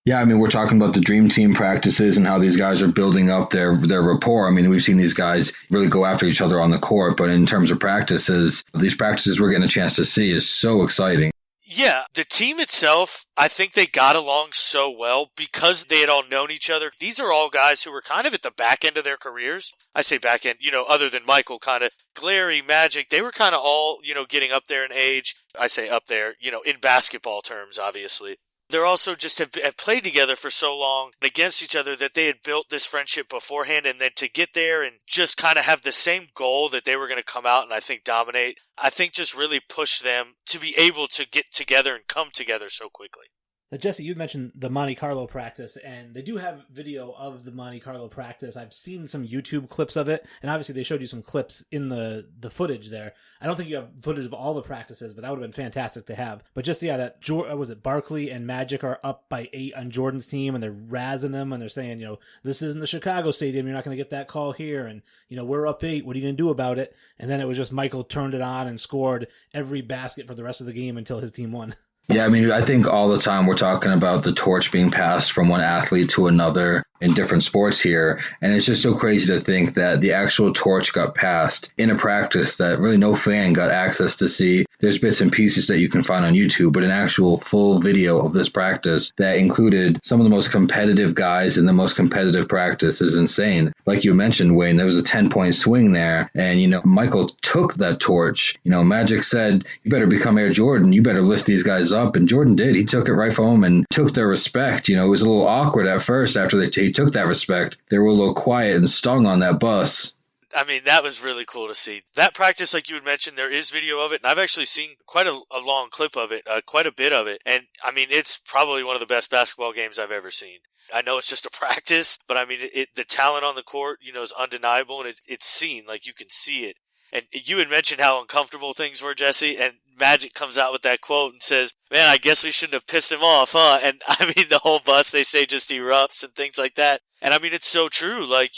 Yeah, I mean, we're talking about the dream team practices and how these guys are building up their rapport. I mean, we've seen these guys really go after each other on the court, but in terms of practices, these practices we're getting a chance to see is so exciting. Yeah, the team itself, I think they got along so well because they had all known each other. These are all guys who were kind of at the back end of their careers. I say back end, other than Michael, kind of Glary, Magic, they were kind of all, getting up there in age. I say up there, in basketball terms, obviously. They're also just have played together for so long against each other that they had built this friendship beforehand, and then to get there and just kind of have the same goal that they were going to come out and I think dominate, I think just really pushed them to be able to get together and come together so quickly. Now, Jesse, you mentioned the Monte Carlo practice, and they do have video of the Monte Carlo practice. I've seen some YouTube clips of it, and obviously they showed you some clips in the footage there. I don't think you have footage of all the practices, but that would have been fantastic to have. But just, that was it Barkley and Magic are up by 8 on Jordan's team, and they're razzing them, and they're saying, this isn't the Chicago Stadium, you're not going to get that call here, and, we're up 8, what are you going to do about it? And then it was just Michael turned it on and scored every basket for the rest of the game until his team won. Yeah, I mean, I think all the time we're talking about the torch being passed from one athlete to another in different sports here. And it's just so crazy to think that the actual torch got passed in a practice that really no fan got access to see. There's bits and pieces that you can find on YouTube, but an actual full video of this practice that included some of the most competitive guys in the most competitive practice is insane. Like you mentioned, Wayne, there was a 10-point swing there. And, Michael took that torch. Magic said, you better become Air Jordan. You better lift these guys up. And Jordan did. He took it right from him and took their respect. It was a little awkward at first after he took that respect. They were a little quiet and stung on that bus. I mean, that was really cool to see. That practice, like you had mentioned, there is video of it, and I've actually seen quite a long clip of it, quite a bit of it. And, I mean, it's probably one of the best basketball games I've ever seen. I know it's just a practice, but, I mean, the talent on the court, is undeniable, and it's seen. Like, you can see it. And you had mentioned how uncomfortable things were, Jesse, and Magic comes out with that quote and says, man, I guess we shouldn't have pissed him off, huh? And, I mean, the whole bus, they say, just erupts and things like that. And, I mean, it's so true. Like,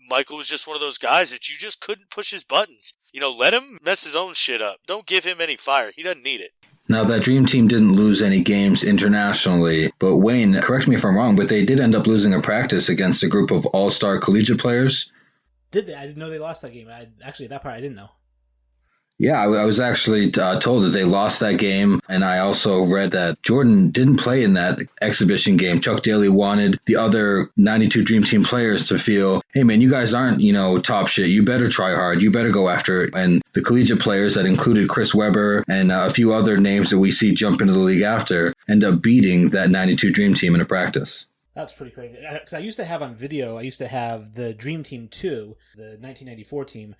Michael was just one of those guys that you just couldn't push his buttons. Let him mess his own shit up. Don't give him any fire. He doesn't need it. Now, that Dream Team didn't lose any games internationally, but Wayne, correct me if I'm wrong, but they did end up losing a practice against a group of all-star collegiate players. Did they? I didn't know they lost that game. Actually, that part I didn't know. Yeah, I was actually told that they lost that game, and I also read that Jordan didn't play in that exhibition game. Chuck Daly wanted the other 92 Dream Team players to feel, hey, man, you guys aren't, top shit. You better try hard. You better go after it. And the collegiate players that included Chris Webber and a few other names that we see jump into the league after end up beating that 92 Dream Team in a practice. That's pretty crazy. Because I used to have on video, the Dream Team 2, the 1994 team.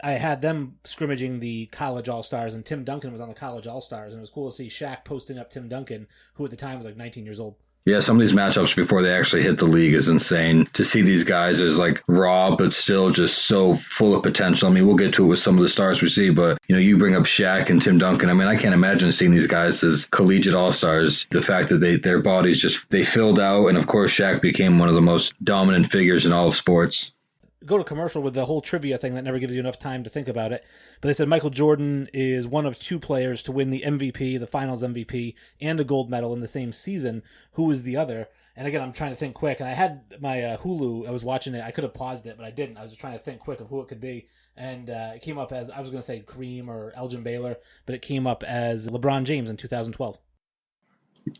I had them scrimmaging the college all-stars, and Tim Duncan was on the college all-stars, and it was cool to see Shaq posting up Tim Duncan, who at the time was like 19 years old. Yeah, some of these matchups before they actually hit the league is insane. To see these guys as like raw, but still just so full of potential. I mean, we'll get to it with some of the stars we see, but you bring up Shaq and Tim Duncan. I mean, I can't imagine seeing these guys as collegiate all-stars. The fact that their bodies they filled out, and of course Shaq became one of the most dominant figures in all of sports. Go to commercial with the whole trivia thing that never gives you enough time to think about it. But they said Michael Jordan is one of 2 players to win the MVP, the finals MVP, and the gold medal in the same season. Who was the other? And again, I'm trying to think quick. And I had my Hulu. I was watching it. I could have paused it, but I didn't. I was just trying to think quick of who it could be. And it came up as, I was going to say Kareem or Elgin Baylor, but it came up as LeBron James in 2012.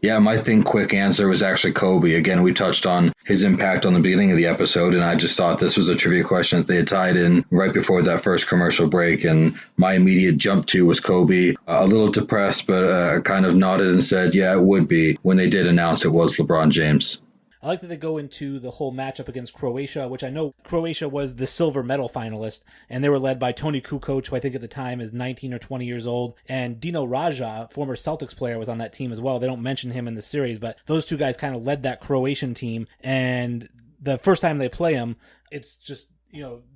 Yeah, my quick answer was actually Kobe. Again, we touched on his impact on the beginning of the episode, and I just thought this was a trivia question that they had tied in right before that first commercial break, and my immediate jump to was Kobe. A little depressed, but kind of nodded and said, yeah, it would be, when they did announce it was LeBron James. I like that they go into the whole matchup against Croatia, which I know Croatia was the silver medal finalist, and they were led by Toni Kukoc, who I think at the time is 19 or 20 years old, and Dino Raja, former Celtics player, was on that team as well. They don't mention him in the series, but those 2 guys kind of led that Croatian team, and the first time they play them, it's just,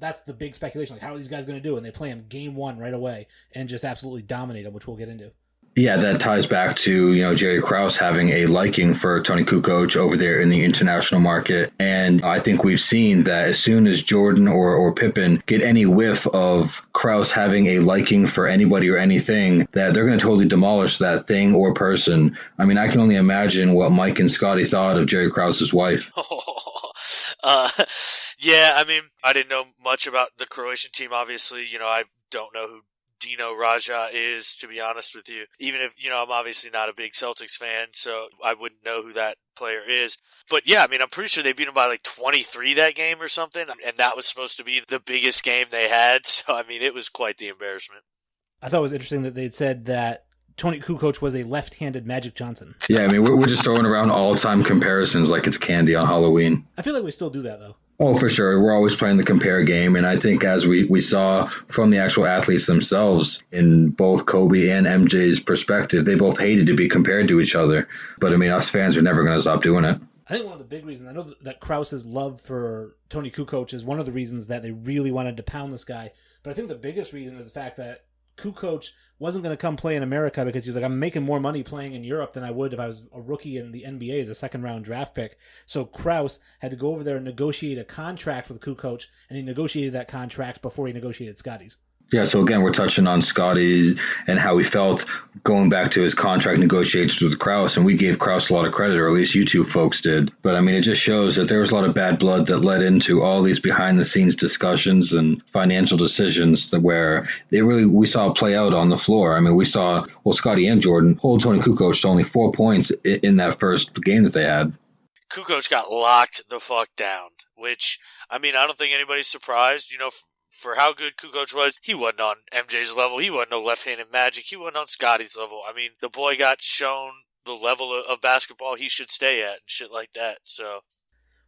that's the big speculation. Like, how are these guys going to do? And they play them game 1 right away and just absolutely dominate them, which we'll get into. Yeah, that ties back to, Jerry Krause having a liking for Tony Kukoc over there in the international market. And I think we've seen that as soon as Jordan or Pippen get any whiff of Krause having a liking for anybody or anything, that they're going to totally demolish that thing or person. I mean, I can only imagine what Mike and Scotty thought of Jerry Krause's wife. Yeah, I mean, I didn't know much about the Croatian team, obviously. I don't know who Dino Raja is, to be honest with you. Even if, I'm obviously not a big Celtics fan, so I wouldn't know who that player is. But yeah, I mean, I'm pretty sure they beat them by like 23 that game or something, and that was supposed to be the biggest game they had. So, I mean, it was quite the embarrassment. I thought it was interesting that they'd said that Tony Kukoc was a left-handed Magic Johnson. Yeah, I mean, we're just throwing around all-time comparisons like it's candy on Halloween. I feel like we still do that, though. Oh, for sure. We're always playing the compare game. And I think as we saw from the actual athletes themselves, in both Kobe and MJ's perspective, they both hated to be compared to each other. But I mean, us fans are never going to stop doing it. I think one of the big reasons, I know that Krause's love for Tony Kukoc is one of the reasons that they really wanted to pound this guy. But I think the biggest reason is the fact that Kukoc wasn't going to come play in America because he was like, I'm making more money playing in Europe than I would if I was a rookie in the NBA as a second-round draft pick. So Krause had to go over there and negotiate a contract with Kukoc, and he negotiated that contract before he negotiated Scotty's. Yeah, so again, we're touching on Scotty and how he felt going back to his contract negotiations with Krause, and we gave Krause a lot of credit, or at least you two folks did. But I mean, it just shows that there was a lot of bad blood that led into all these behind-the-scenes discussions and financial decisions that where we saw it play out on the floor. I mean, we saw, Scotty and Jordan hold Tony Kukoc to only 4 points in that first game that they had. Kukoc got locked the fuck down, which, I mean, I don't think anybody's surprised, for how good Kukoc was. He wasn't on MJ's level. He wasn't no left-handed Magic. He wasn't on Scotty's level. I mean, the boy got shown the level of basketball he should stay at and shit like that. So,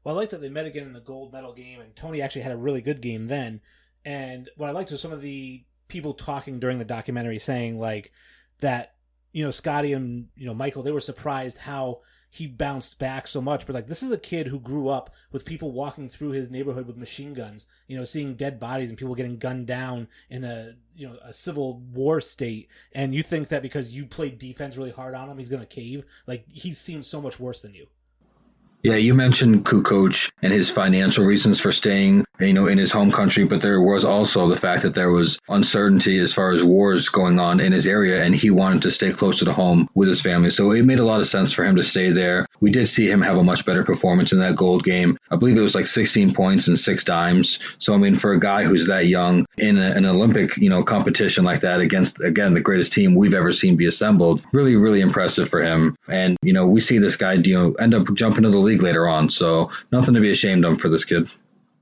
well, I like that they met again in the gold medal game, and Tony actually had a really good game then. And what I liked was some of the people talking during the documentary saying like that, Scotty and Michael, they were surprised how he bounced back so much. But like, this is a kid who grew up with people walking through his neighborhood with machine guns, seeing dead bodies and people getting gunned down in a civil war state. And you think that because you played defense really hard on him, he's going to cave? Like, he's seen so much worse than you. Yeah, you mentioned Kukoc and his financial reasons for staying, in his home country, but there was also the fact that there was uncertainty as far as wars going on in his area, and he wanted to stay closer to home with his family. So it made a lot of sense for him to stay there. We did see him have a much better performance in that gold game. I believe it was like 16 points and 6 dimes. So, I mean, for a guy who's that young in an Olympic, competition like that against, again, the greatest team we've ever seen be assembled, really, really impressive for him. And, we see this guy, end up jumping to the league later on. So nothing to be ashamed of for this kid.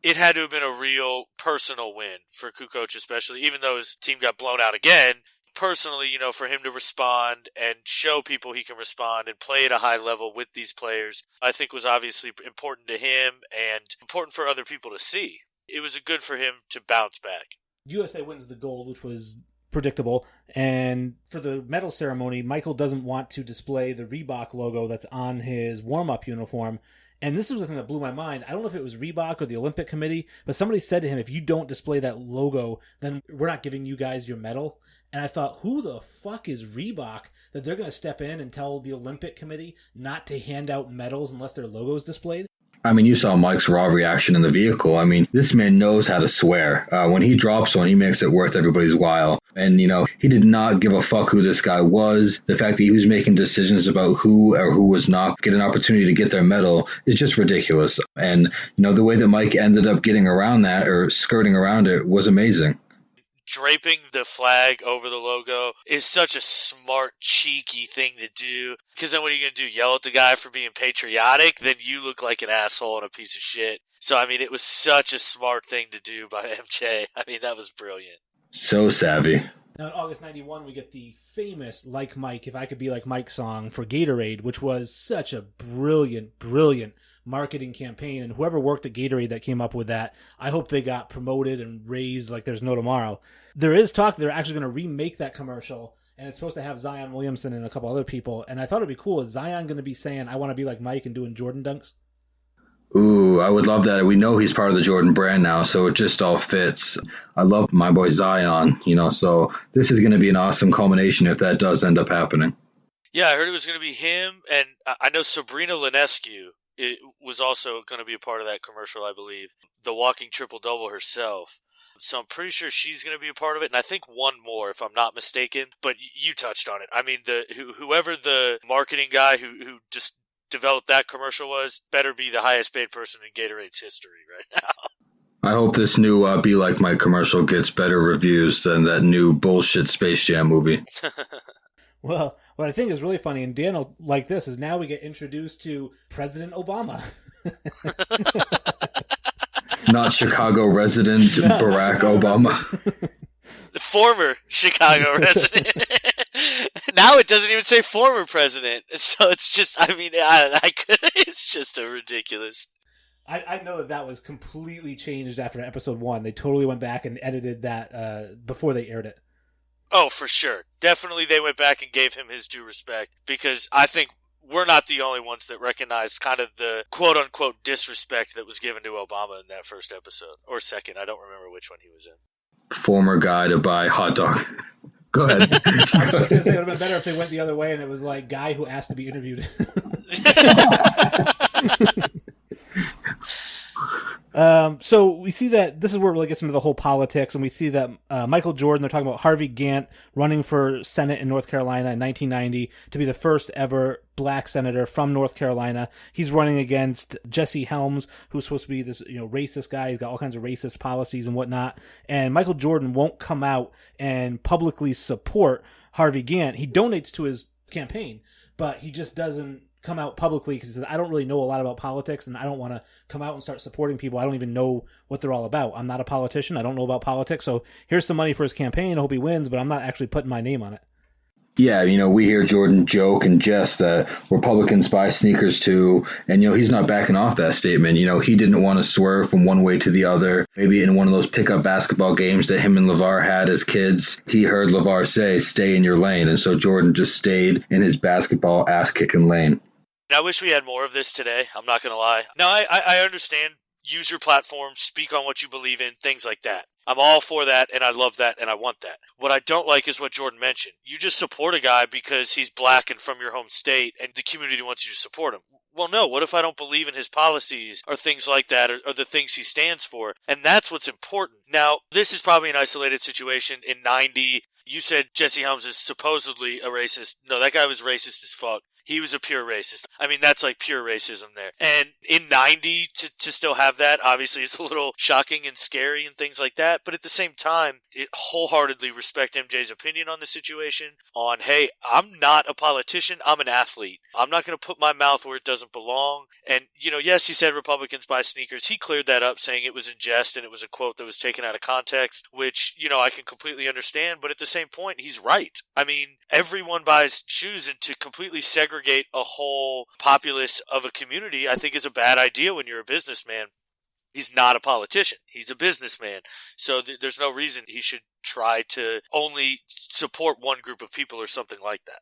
It had to have been a real personal win for Kukoc, especially, even though his team got blown out again. Personally, for him to respond and show people he can respond and play at a high level with these players, I think was obviously important to him and important for other people to see. It was good for him to bounce back. USA wins the gold, which was predictable. And for the medal ceremony, Michael doesn't want to display the Reebok logo that's on his warm-up uniform. And this is the thing that blew my mind. I don't know if it was Reebok or the Olympic Committee, but somebody said to him, if you don't display that logo, then we're not giving you guys your medal. And I thought, who the fuck is Reebok that they're going to step in and tell the Olympic Committee not to hand out medals unless their logo is displayed? I mean, you saw Mike's raw reaction in the vehicle. I mean, this man knows how to swear. When he drops one, he makes it worth everybody's while. And, he did not give a fuck who this guy was. The fact that he was making decisions about who or who was not get an opportunity to get their medal is just ridiculous. And, the way that Mike ended up getting around that or skirting around it was amazing. Draping the flag over the logo is such a smart, cheeky thing to do. Because then what are you going to do? Yell at the guy for being patriotic? Then you look like an asshole and a piece of shit. So, I mean, it was such a smart thing to do by MJ. I mean, that was brilliant. So savvy. Now, in August 91, we get the famous Like Mike, If I Could Be Like Mike song for Gatorade, which was such a brilliant, brilliant marketing campaign. And whoever worked at Gatorade that came up with that, I hope they got promoted and raised like there's no tomorrow. There is talk they're actually going to remake that commercial, and it's supposed to have Zion Williamson and a couple other people. And I thought it'd be cool. Is Zion going to be saying, I want to be like Mike and doing Jordan dunks? Ooh, I would love that. We know he's part of the Jordan brand now, so it just all fits. I love my boy Zion, so this is going to be an awesome culmination if that does end up happening. Yeah, I heard it was going to be him, and I know Sabrina Ionescu was also going to be a part of that commercial, I believe. The walking triple-double herself. So I'm pretty sure she's going to be a part of it, and I think one more, if I'm not mistaken. But you touched on it. I mean, whoever the marketing guy who just developed that commercial was, better be the highest paid person in Gatorade's history right now. I hope this new Be Like Mike commercial gets better reviews than that new bullshit Space Jam movie. Well, what I think is really funny, and Dan will like this, is now we get introduced to President Obama. Not Chicago resident Barack Obama. The former Chicago resident. Now it doesn't even say former president. So it's just, it's just a ridiculous. I know that was completely changed after episode 1. They totally went back and edited that before they aired it. Oh, for sure. Definitely they went back and gave him his due respect, because I think we're not the only ones that recognized kind of the quote-unquote disrespect that was given to Obama in that first episode. Or second, I don't remember which one he was in. Former guy to buy hot dog. Go ahead. I was just going to say it would have been better if they went the other way and it was like guy who asked to be interviewed. So we see that this is where it really gets into the whole politics, and we see that Michael Jordan, they're talking about Harvey Gantt running for Senate in North Carolina in 1990 to be the first ever black senator from North Carolina. He's running against Jesse Helms, who's supposed to be this racist guy. He's got all kinds of racist policies and whatnot. And Michael Jordan won't come out and publicly support Harvey Gantt. He donates to his campaign, but he just doesn't come out publicly because he says, I don't really know a lot about politics and I don't want to come out and start supporting people. I don't even know what they're all about. I'm not a politician. I don't know about politics. So here's some money for his campaign. I hope he wins, but I'm not actually putting my name on it. Yeah, we hear Jordan joke and jest that Republicans buy sneakers too. And, he's not backing off that statement. He didn't want to swerve from one way to the other. Maybe in one of those pickup basketball games that him and LeVar had as kids, he heard LeVar say, stay in your lane. And so Jordan just stayed in his basketball ass-kicking lane. I wish we had more of this today. I'm not going to lie. No, I understand. Use your platform, speak on what you believe in, things like that. I'm all for that, and I love that, and I want that. What I don't like is what Jordan mentioned. You just support a guy because he's black and from your home state, and the community wants you to support him. Well, no, what if I don't believe in his policies or things like that, or the things he stands for? And that's what's important. Now, this is probably an isolated situation. In 90, you said Jesse Helms is supposedly a racist. No, that guy was racist as fuck. He was a pure racist. I mean, that's like pure racism there. And in 90, to still have that, obviously, is a little shocking and scary and things like that. But at the same time, it wholeheartedly respect MJ's opinion on the situation on, hey, I'm not a politician. I'm an athlete. I'm not going to put my mouth where it doesn't belong. And, yes, he said Republicans buy sneakers. He cleared that up saying it was in jest and it was a quote that was taken out of context, which, I can completely understand. But at the same point, he's right. I mean, everyone buys shoes, and to completely segregate a whole populace of a community, I think is a bad idea when you're a businessman. He's not a politician. He's a businessman. So there's no reason he should try to only support one group of people or something like that.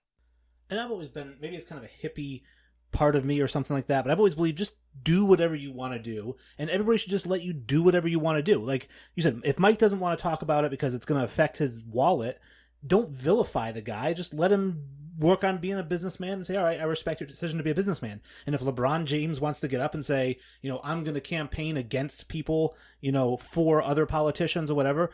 And I've always been, maybe it's kind of a hippie part of me or something like that, but I've always believed just do whatever you want to do, and everybody should just let you do whatever you want to do. Like you said, if Mike doesn't want to talk about it because it's going to affect his wallet, don't vilify the guy. Just let him work on being a businessman and say, all right, I respect your decision to be a businessman. And if LeBron James wants to get up and say, I'm going to campaign against people, for other politicians or whatever,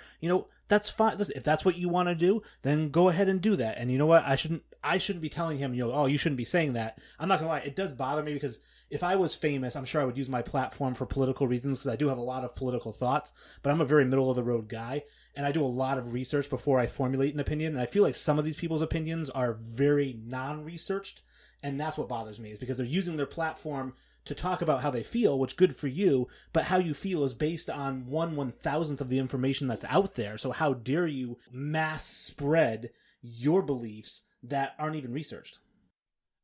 that's fine. Listen, if that's what you want to do, then go ahead and do that. And you know what? I shouldn't be telling him, oh, you shouldn't be saying that. I'm not going to lie. It does bother me because if I was famous, I'm sure I would use my platform for political reasons because I do have a lot of political thoughts, but I'm a very middle of the road guy. And I do a lot of research before I formulate an opinion. And I feel like some of these people's opinions are very non-researched. And that's what bothers me, is because they're using their platform to talk about how they feel, which good for you. But how you feel is based on 1/1000th of the information that's out there. So how dare you mass spread your beliefs that aren't even researched?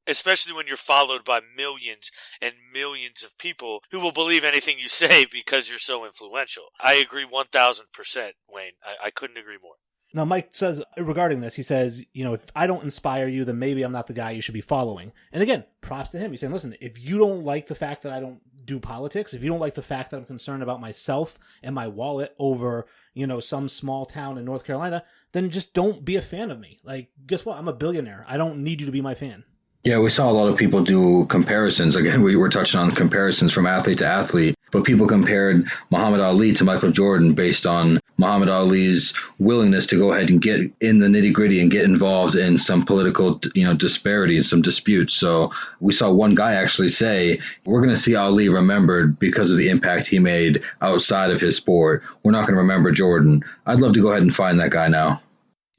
Especially when you're followed by millions and millions of people who will believe anything you say because you're so influential. I agree 1,000%, Wayne. I couldn't agree more. Now, Mike says regarding this, he says, if I don't inspire you, then maybe I'm not the guy you should be following. And again, props to him. He's saying, listen, if you don't like the fact that I don't do politics, if you don't like the fact that I'm concerned about myself and my wallet over, some small town in North Carolina, then just don't be a fan of me. Like, guess what? I'm a billionaire. I don't need you to be my fan. Yeah, we saw a lot of people do comparisons. Again, we were touching on comparisons from athlete to athlete, but people compared Muhammad Ali to Michael Jordan based on Muhammad Ali's willingness to go ahead and get in the nitty gritty and get involved in some political, disparities, some disputes. So we saw one guy actually say, we're going to see Ali remembered because of the impact he made outside of his sport. We're not going to remember Jordan. I'd love to go ahead and find that guy now.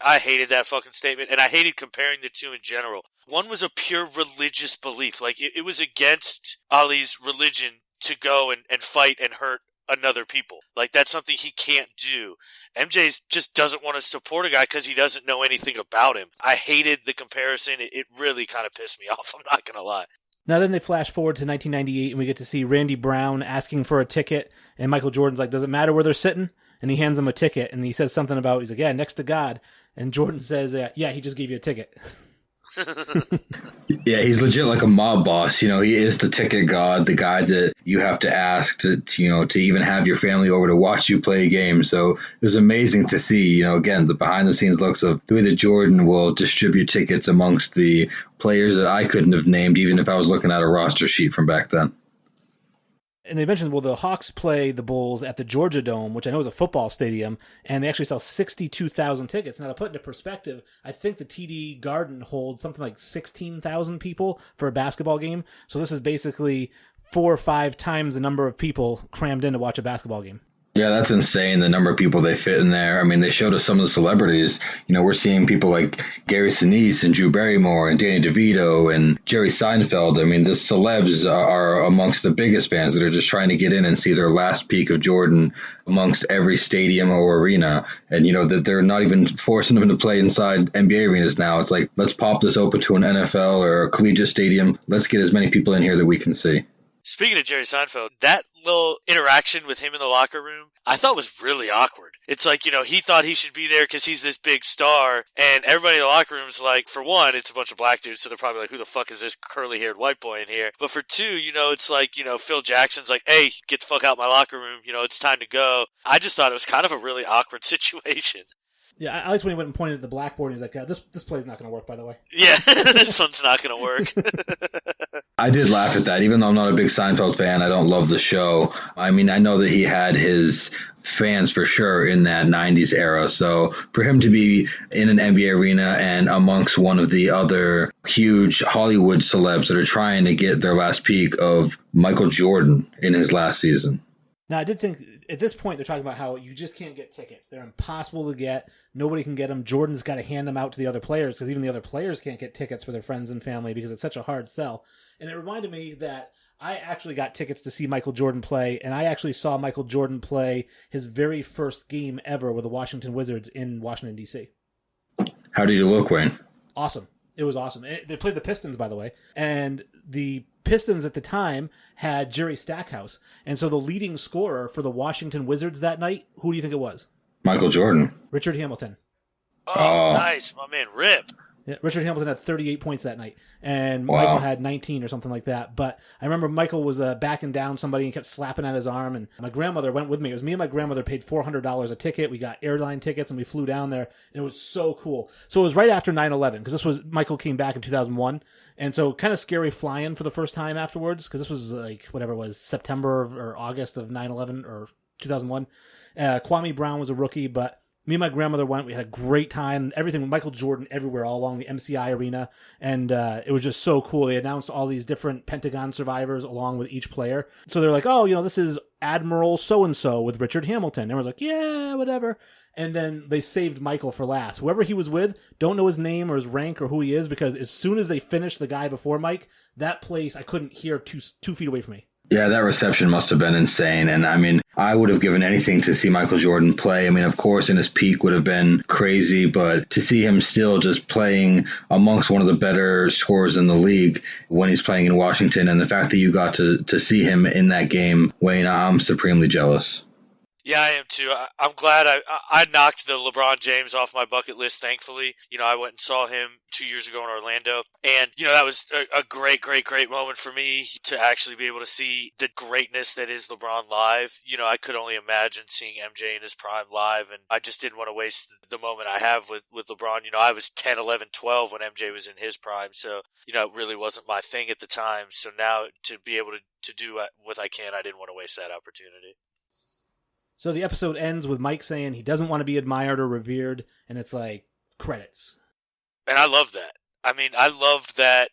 I hated that fucking statement, and I hated comparing the two in general. One was a pure religious belief. Like, it was against Ali's religion to go and fight and hurt another people. Like, that's something he can't do. MJ just doesn't want to support a guy because he doesn't know anything about him. I hated the comparison. It really kind of pissed me off, I'm not going to lie. Now then they flash forward to 1998, and we get to see Randy Brown asking for a ticket, and Michael Jordan's like, does it matter where they're sitting? And he hands him a ticket, and he says something about, he's like, yeah, next to God. And Jordan says, yeah, he just gave you a ticket. Yeah, he's legit like a mob boss. He is the ticket god, the guy that you have to ask to even have your family over to watch you play a game. So it was amazing to see, again, the behind the scenes looks of the way that Jordan will distribute tickets amongst the players that I couldn't have named, even if I was looking at a roster sheet from back then. And they mentioned, the Hawks play the Bulls at the Georgia Dome, which I know is a football stadium, and they actually sell 62,000 tickets. Now, to put into perspective, I think the TD Garden holds something like 16,000 people for a basketball game. So this is basically 4 or 5 times the number of people crammed in to watch a basketball game. Yeah, that's insane, the number of people they fit in there. I mean, they showed us some of the celebrities. We're seeing people like Gary Sinise and Drew Barrymore and Danny DeVito and Jerry Seinfeld. I mean, the celebs are amongst the biggest fans that are just trying to get in and see their last peak of Jordan amongst every stadium or arena. And, that they're not even forcing them to play inside NBA arenas now. It's like, let's pop this open to an NFL or a collegiate stadium. Let's get as many people in here that we can see. Speaking of Jerry Seinfeld, that little interaction with him in the locker room, I thought was really awkward. It's like, he thought he should be there because he's this big star, and everybody in the locker room is like, for one, it's a bunch of black dudes, so they're probably like, who the fuck is this curly-haired white boy in here? But for two, it's like, Phil Jackson's like, hey, get the fuck out my locker room, it's time to go. I just thought it was kind of a really awkward situation. Yeah, I liked when he went and pointed at the blackboard, and he's like, this play's not going to work, by the way. Yeah, this one's not going to work. I did laugh at that. Even though I'm not a big Seinfeld fan, I don't love the show. I mean, I know that he had his fans for sure in that 90s era. So for him to be in an NBA arena and amongst one of the other huge Hollywood celebs that are trying to get their last peak of Michael Jordan in his last season. Now, I did think at this point they're talking about how you just can't get tickets. They're impossible to get. Nobody can get them. Jordan's got to hand them out to the other players because even the other players can't get tickets for their friends and family because it's such a hard sell. And it reminded me that I actually got tickets to see Michael Jordan play, and I actually saw Michael Jordan play his very first game ever with the Washington Wizards in Washington, D.C. How did you look, Wayne? Awesome. It was awesome. They played the Pistons, by the way, and the Pistons at the time had Jerry Stackhouse. And so the leading scorer for the Washington Wizards that night, who do you think it was? Michael Jordan. Richard Hamilton. Oh, nice. My man, Rip. Yeah, Richard Hamilton had 38 points that night, and Wow. Michael had 19 or something like that. But I remember Michael was backing down somebody and kept slapping at his arm, and my grandmother went with me. It was me and my grandmother paid $400 a ticket. We got airline tickets, and we flew down there, and it was so cool. So it was right after 9/11, because this was Michael came back in 2001, and so kind of scary flying for the first time afterwards, because this was like, whatever it was, September or August of 9/11 or 2001. Kwame Brown was a rookie, but me and my grandmother went. We had a great time. Everything with Michael Jordan everywhere, all along the MCI arena. And it was just so cool. They announced all these different Pentagon survivors along with each player. So they're like, oh, this is Admiral so-and-so with Richard Hamilton. And everyone's like, yeah, whatever. And then they saved Michael for last. Whoever he was with, don't know his name or his rank or who he is, because as soon as they finished the guy before Mike, that place, I couldn't hear 2 feet away from me. Yeah, that reception must have been insane. And I mean, I would have given anything to see Michael Jordan play. I mean, of course, in his peak would have been crazy, but to see him still just playing amongst one of the better scorers in the league when he's playing in Washington, and the fact that you got to see him in that game, Wayne, I'm supremely jealous. Yeah, I am too. I'm glad I knocked the LeBron James off my bucket list, thankfully. I went and saw him 2 years ago in Orlando. And, that was a great, great, great moment for me to actually be able to see the greatness that is LeBron live. I could only imagine seeing MJ in his prime live, and I just didn't want to waste the moment I have with LeBron. I was 10, 11, 12 when MJ was in his prime, so, it really wasn't my thing at the time. So now to be able to do what I can, I didn't want to waste that opportunity. So the episode ends with Mike saying he doesn't want to be admired or revered, and it's like credits. And I love that. I love that.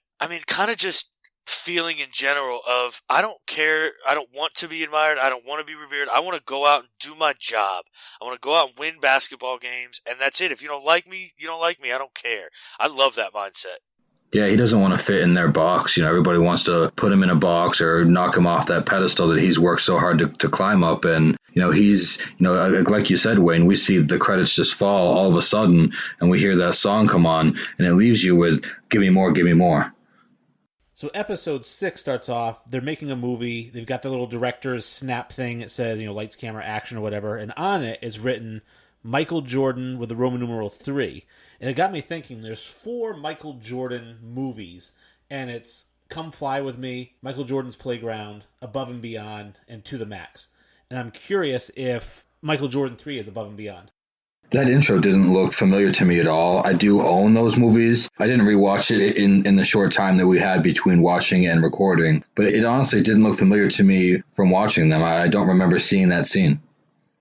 Kind of just feeling in general of, I don't care. I don't want to be admired. I don't want to be revered. I want to go out and do my job. I want to go out and win basketball games, and that's it. If you don't like me, you don't like me. I don't care. I love that mindset. Yeah, he doesn't want to fit in their box. Everybody wants to put him in a box or knock him off that pedestal that he's worked so hard to climb up. And, he's, like you said, Wayne, we see the credits just fall all of a sudden and we hear that song come on and it leaves you with, give me more, give me more. So episode 6 starts off, they're making a movie. They've got the little director's snap thing. It says, lights, camera, action or whatever. And on it is written Michael Jordan with the Roman numeral 3. And it got me thinking, there's 4 Michael Jordan movies, and it's Come Fly With Me, Michael Jordan's Playground, Above and Beyond, and To the Max. And I'm curious if Michael Jordan 3 is Above and Beyond. That intro didn't look familiar to me at all. I do own those movies. I didn't rewatch it in the short time that we had between watching and recording, but it honestly didn't look familiar to me from watching them. I don't remember seeing that scene.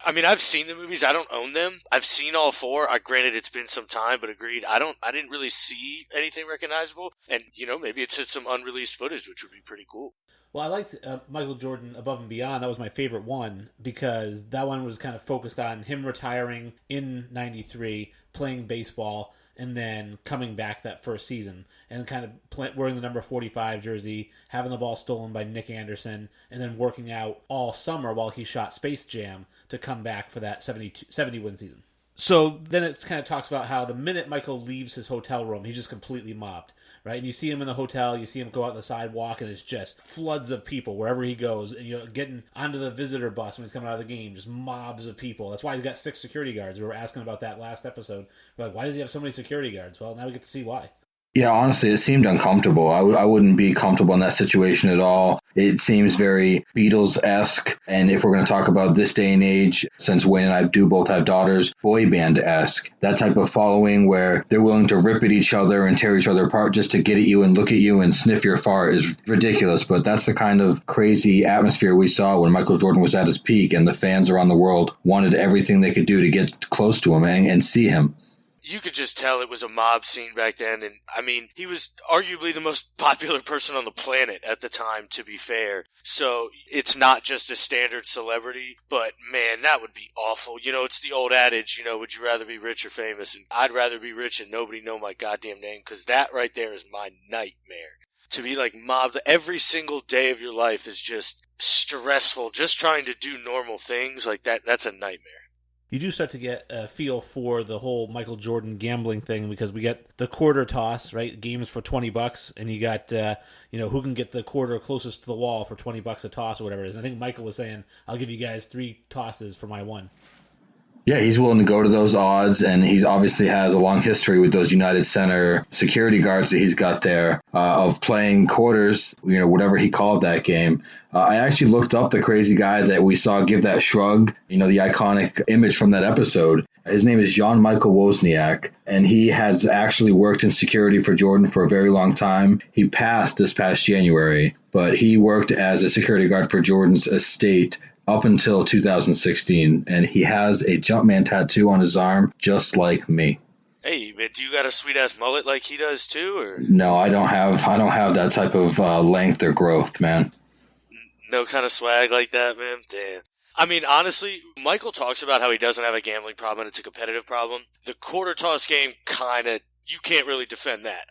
I've seen the movies. I don't own them. I've seen all 4. Granted, it's been some time, but agreed. I didn't really see anything recognizable. And, maybe it's some unreleased footage, which would be pretty cool. Well, I liked Michael Jordan Above and Beyond. That was my favorite one because that one was kind of focused on him retiring in 93, playing baseball, and then coming back that first season and kind of wearing the number 45 jersey, having the ball stolen by Nick Anderson, and then working out all summer while he shot Space Jam to come back for that 70 win season. So then it kind of talks about how the minute Michael leaves his hotel room, he's just completely mobbed, right? And you see him in the hotel, you see him go out the sidewalk, and it's just floods of people wherever he goes. And getting onto the visitor bus when he's coming out of the game, just mobs of people. That's why he's got 6 security guards. We were asking about that last episode. We're like, why does he have so many security guards? Well, now we get to see why. Yeah, honestly, it seemed uncomfortable. I wouldn't be comfortable in that situation at all. It seems very Beatles-esque, and if we're going to talk about this day and age, since Wayne and I do both have daughters, boy band-esque. That type of following where they're willing to rip at each other and tear each other apart just to get at you and look at you and sniff your fart is ridiculous, but that's the kind of crazy atmosphere we saw when Michael Jordan was at his peak, and the fans around the world wanted everything they could do to get close to him and see him. You could just tell it was a mob scene back then, and he was arguably the most popular person on the planet at the time, to be fair. So it's not just a standard celebrity, but man, that would be awful. It's the old adage, would you rather be rich or famous? And I'd rather be rich and nobody know my goddamn name, because that right there is my nightmare. To be mobbed every single day of your life is just stressful. Just trying to do normal things like that's a nightmare. You do start to get a feel for the whole Michael Jordan gambling thing because we get the quarter toss, right? Games for $20, and you got, who can get the quarter closest to the wall for $20 a toss or whatever it is. And I think Michael was saying, I'll give you guys 3 tosses for my one. Yeah, he's willing to go to those odds, and he obviously has a long history with those United Center security guards that he's got there of playing quarters, whatever he called that game. I actually looked up the crazy guy that we saw give that shrug, the iconic image from that episode. His name is Jan Michael Wozniak, and he has actually worked in security for Jordan for a very long time. He passed this past January, but he worked as a security guard for Jordan's estate up until 2016, and he has a Jumpman tattoo on his arm, just like me. Hey, man, do you got a sweet-ass mullet like he does, too? Or? No, I don't have that type of length or growth, man. No kind of swag like that, man? Damn. Honestly, Michael talks about how he doesn't have a gambling problem and it's a competitive problem. The quarter toss game you can't really defend that.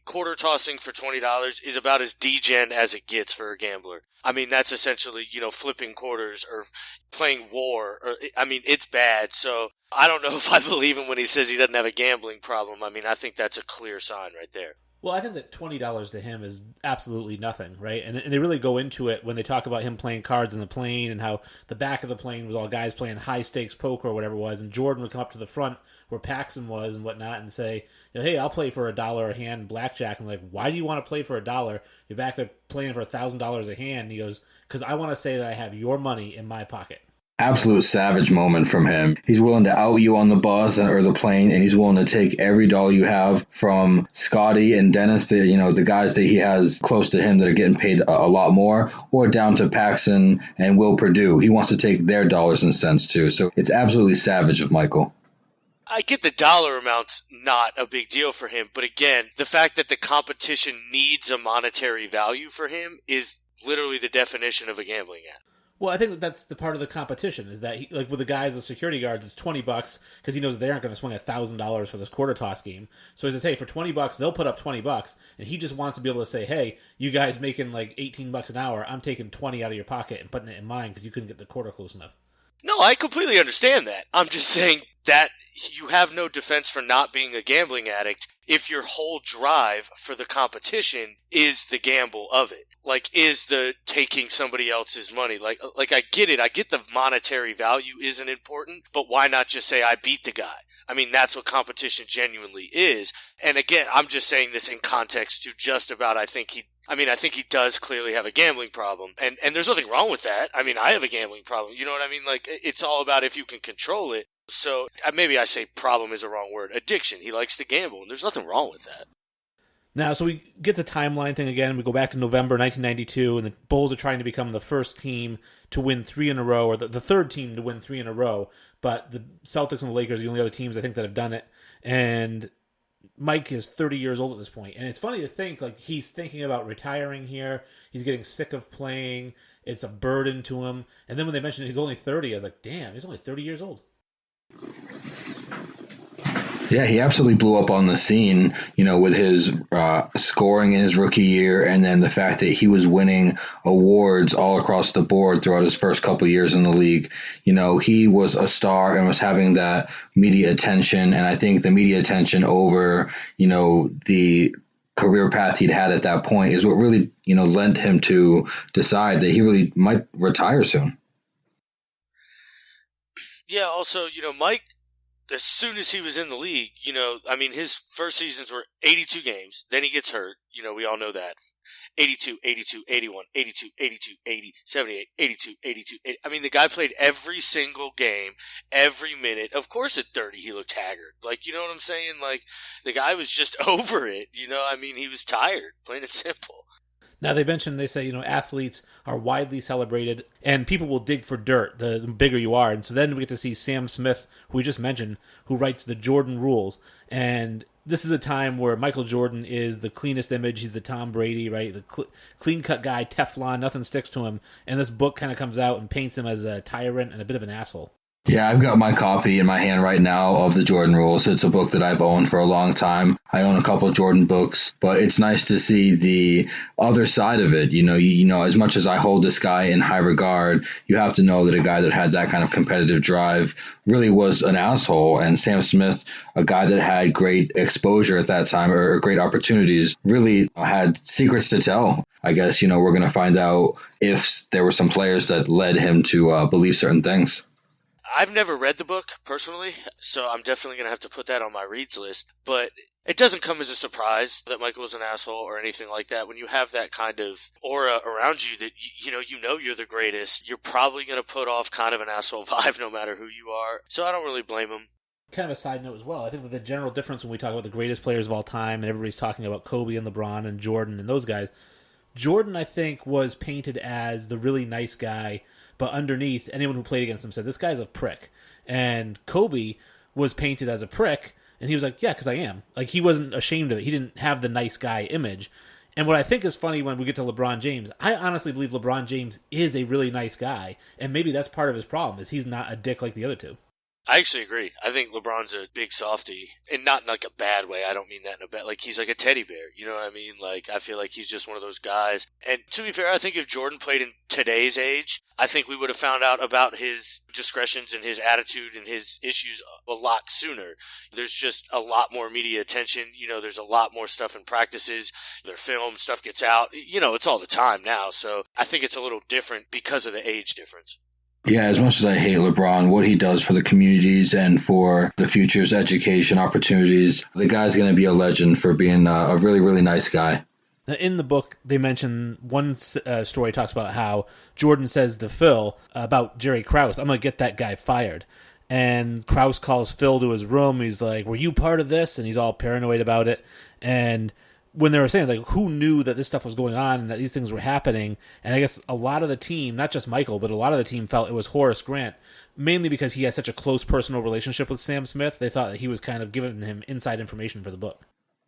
Quarter tossing for $20 is about as degen as it gets for a gambler. That's essentially, flipping quarters or playing war. It's bad. So I don't know if I believe him when he says he doesn't have a gambling problem. I think that's a clear sign right there. Well, I think that $20 to him is absolutely nothing, right? And they really go into it when they talk about him playing cards in the plane and how the back of the plane was all guys playing high-stakes poker or whatever it was, and Jordan would come up to the front where Paxson was and whatnot and say, hey, I'll play for $1 a hand blackjack. And like, why do you want to play for $1? You're back there playing for $1,000 a hand. And he goes, because I want to say that I have your money in my pocket. Absolute savage moment from him. He's willing to out you on the bus or the plane, and he's willing to take every dollar you have from Scotty and Dennis, the guys that he has close to him that are getting paid a lot more, or down to Paxson and Will Perdue. He wants to take their dollars and cents too. So it's absolutely savage of Michael. I get the dollar amount's not a big deal for him, but again, the fact that the competition needs a monetary value for him is literally the definition of a gambling app. Well, I think that's the part of the competition is that, like with the guys, the security guards, it's $20 because he knows they aren't going to swing $1,000 for this quarter toss game. So he says, hey, for $20, they'll put up $20, and he just wants to be able to say, hey, you guys making like $18 an hour, I'm taking 20 out of your pocket and putting it in mine because you couldn't get the quarter close enough. No, I completely understand that. I'm just saying that you have no defense for not being a gambling addict if your whole drive for the competition is the gamble of it. Like, is the taking somebody else's money. Like I get it. I get the monetary value isn't important, but why not just say I beat the guy? I mean, that's what competition genuinely is. And again, I'm just saying this in context to just about I think he does clearly have a gambling problem. And there's nothing wrong with that. I mean, I have a gambling problem. You know what I mean? Like, it's all about if you can control it. So maybe I say problem is a wrong word. Addiction. He likes to gamble, and there's nothing wrong with that. Now, so we get the timeline thing again. We go back to November 1992, and the Bulls are trying to become the first team to win 3 in a row, or the third team to win 3 in a row. But the Celtics and the Lakers are the only other teams I think that have done it. And Mike is 30 years old at this point. And it's funny to think, like, he's thinking about retiring here. He's getting sick of playing. It's a burden to him. And then when they mentioned he's only 30, I was like, damn, he's only 30 years old. Yeah, he absolutely blew up on the scene, with his scoring in his rookie year, and then the fact that he was winning awards all across the board throughout his first couple of years in the league. He was a star and was having that media attention, and I think the media attention over, the career path he'd had at that point is what really, led him to decide that he really might retire soon. Yeah, also, Mike, as soon as he was in the league, his first seasons were 82 games. Then he gets hurt. We all know that. 82, 82, 81, 82, 82, 80, 78, 82, 82, 80. I mean, the guy played every single game, every minute. Of course, at 30, he looked haggard. Like, you know what I'm saying? Like, the guy was just over it. He was tired, plain and simple. Now, they say, athletes are widely celebrated and people will dig for dirt the bigger you are. And so then we get to see Sam Smith, who we just mentioned, who writes the Jordan Rules. And this is a time where Michael Jordan is the cleanest image. He's the Tom Brady, right? The clean-cut guy, Teflon, nothing sticks to him. And this book kind of comes out and paints him as a tyrant and a bit of an asshole. Yeah, I've got my copy in my hand right now of the Jordan Rules. It's a book that I've owned for a long time. I own a couple of Jordan books, but it's nice to see the other side of it. As much as I hold this guy in high regard, you have to know that a guy that had that kind of competitive drive really was an asshole. And Sam Smith, a guy that had great exposure at that time or great opportunities, really had secrets to tell. I guess, we're going to find out if there were some players that led him to believe certain things. I've never read the book, personally, so I'm definitely going to have to put that on my reads list. But it doesn't come as a surprise that Michael was an asshole or anything like that. When you have that kind of aura around you that, you're the greatest, you're probably going to put off kind of an asshole vibe no matter who you are. So I don't really blame him. Kind of a side note as well, I think that the general difference when we talk about the greatest players of all time and everybody's talking about Kobe and LeBron and Jordan and those guys, Jordan, I think, was painted as the really nice guy. But underneath, anyone who played against him said, this guy's a prick. And Kobe was painted as a prick, and he was like, yeah, because I am. Like, he wasn't ashamed of it. He didn't have the nice guy image. And what I think is funny when we get to LeBron James, I honestly believe LeBron James is a really nice guy. And maybe that's part of his problem, is he's not a dick like the other two. I actually agree. I think LeBron's a big softie, and not in like a bad way. I don't mean that in a bad, like he's like a teddy bear. You know what I mean? Like, I feel like he's just one of those guys. And to be fair, I think if Jordan played in today's age, I think we would have found out about his discretions and his attitude and his issues a lot sooner. There's just a lot more media attention. There's a lot more stuff in practices. Their film stuff gets out. It's all the time now. So I think it's a little different because of the age difference. Yeah, as much as I hate LeBron, what he does for the communities and for the future's education opportunities, the guy's going to be a legend for being a really, really nice guy. Now, in the book, they mention one story talks about how Jordan says to Phil about Jerry Krause, I'm going to get that guy fired. And Krause calls Phil to his room. He's like, were you part of this? And he's all paranoid about it. And when they were saying, like, who knew that this stuff was going on and that these things were happening? And I guess a lot of the team, not just Michael, but a lot of the team felt it was Horace Grant, mainly because he has such a close personal relationship with Sam Smith. They thought that he was kind of giving him inside information for the book.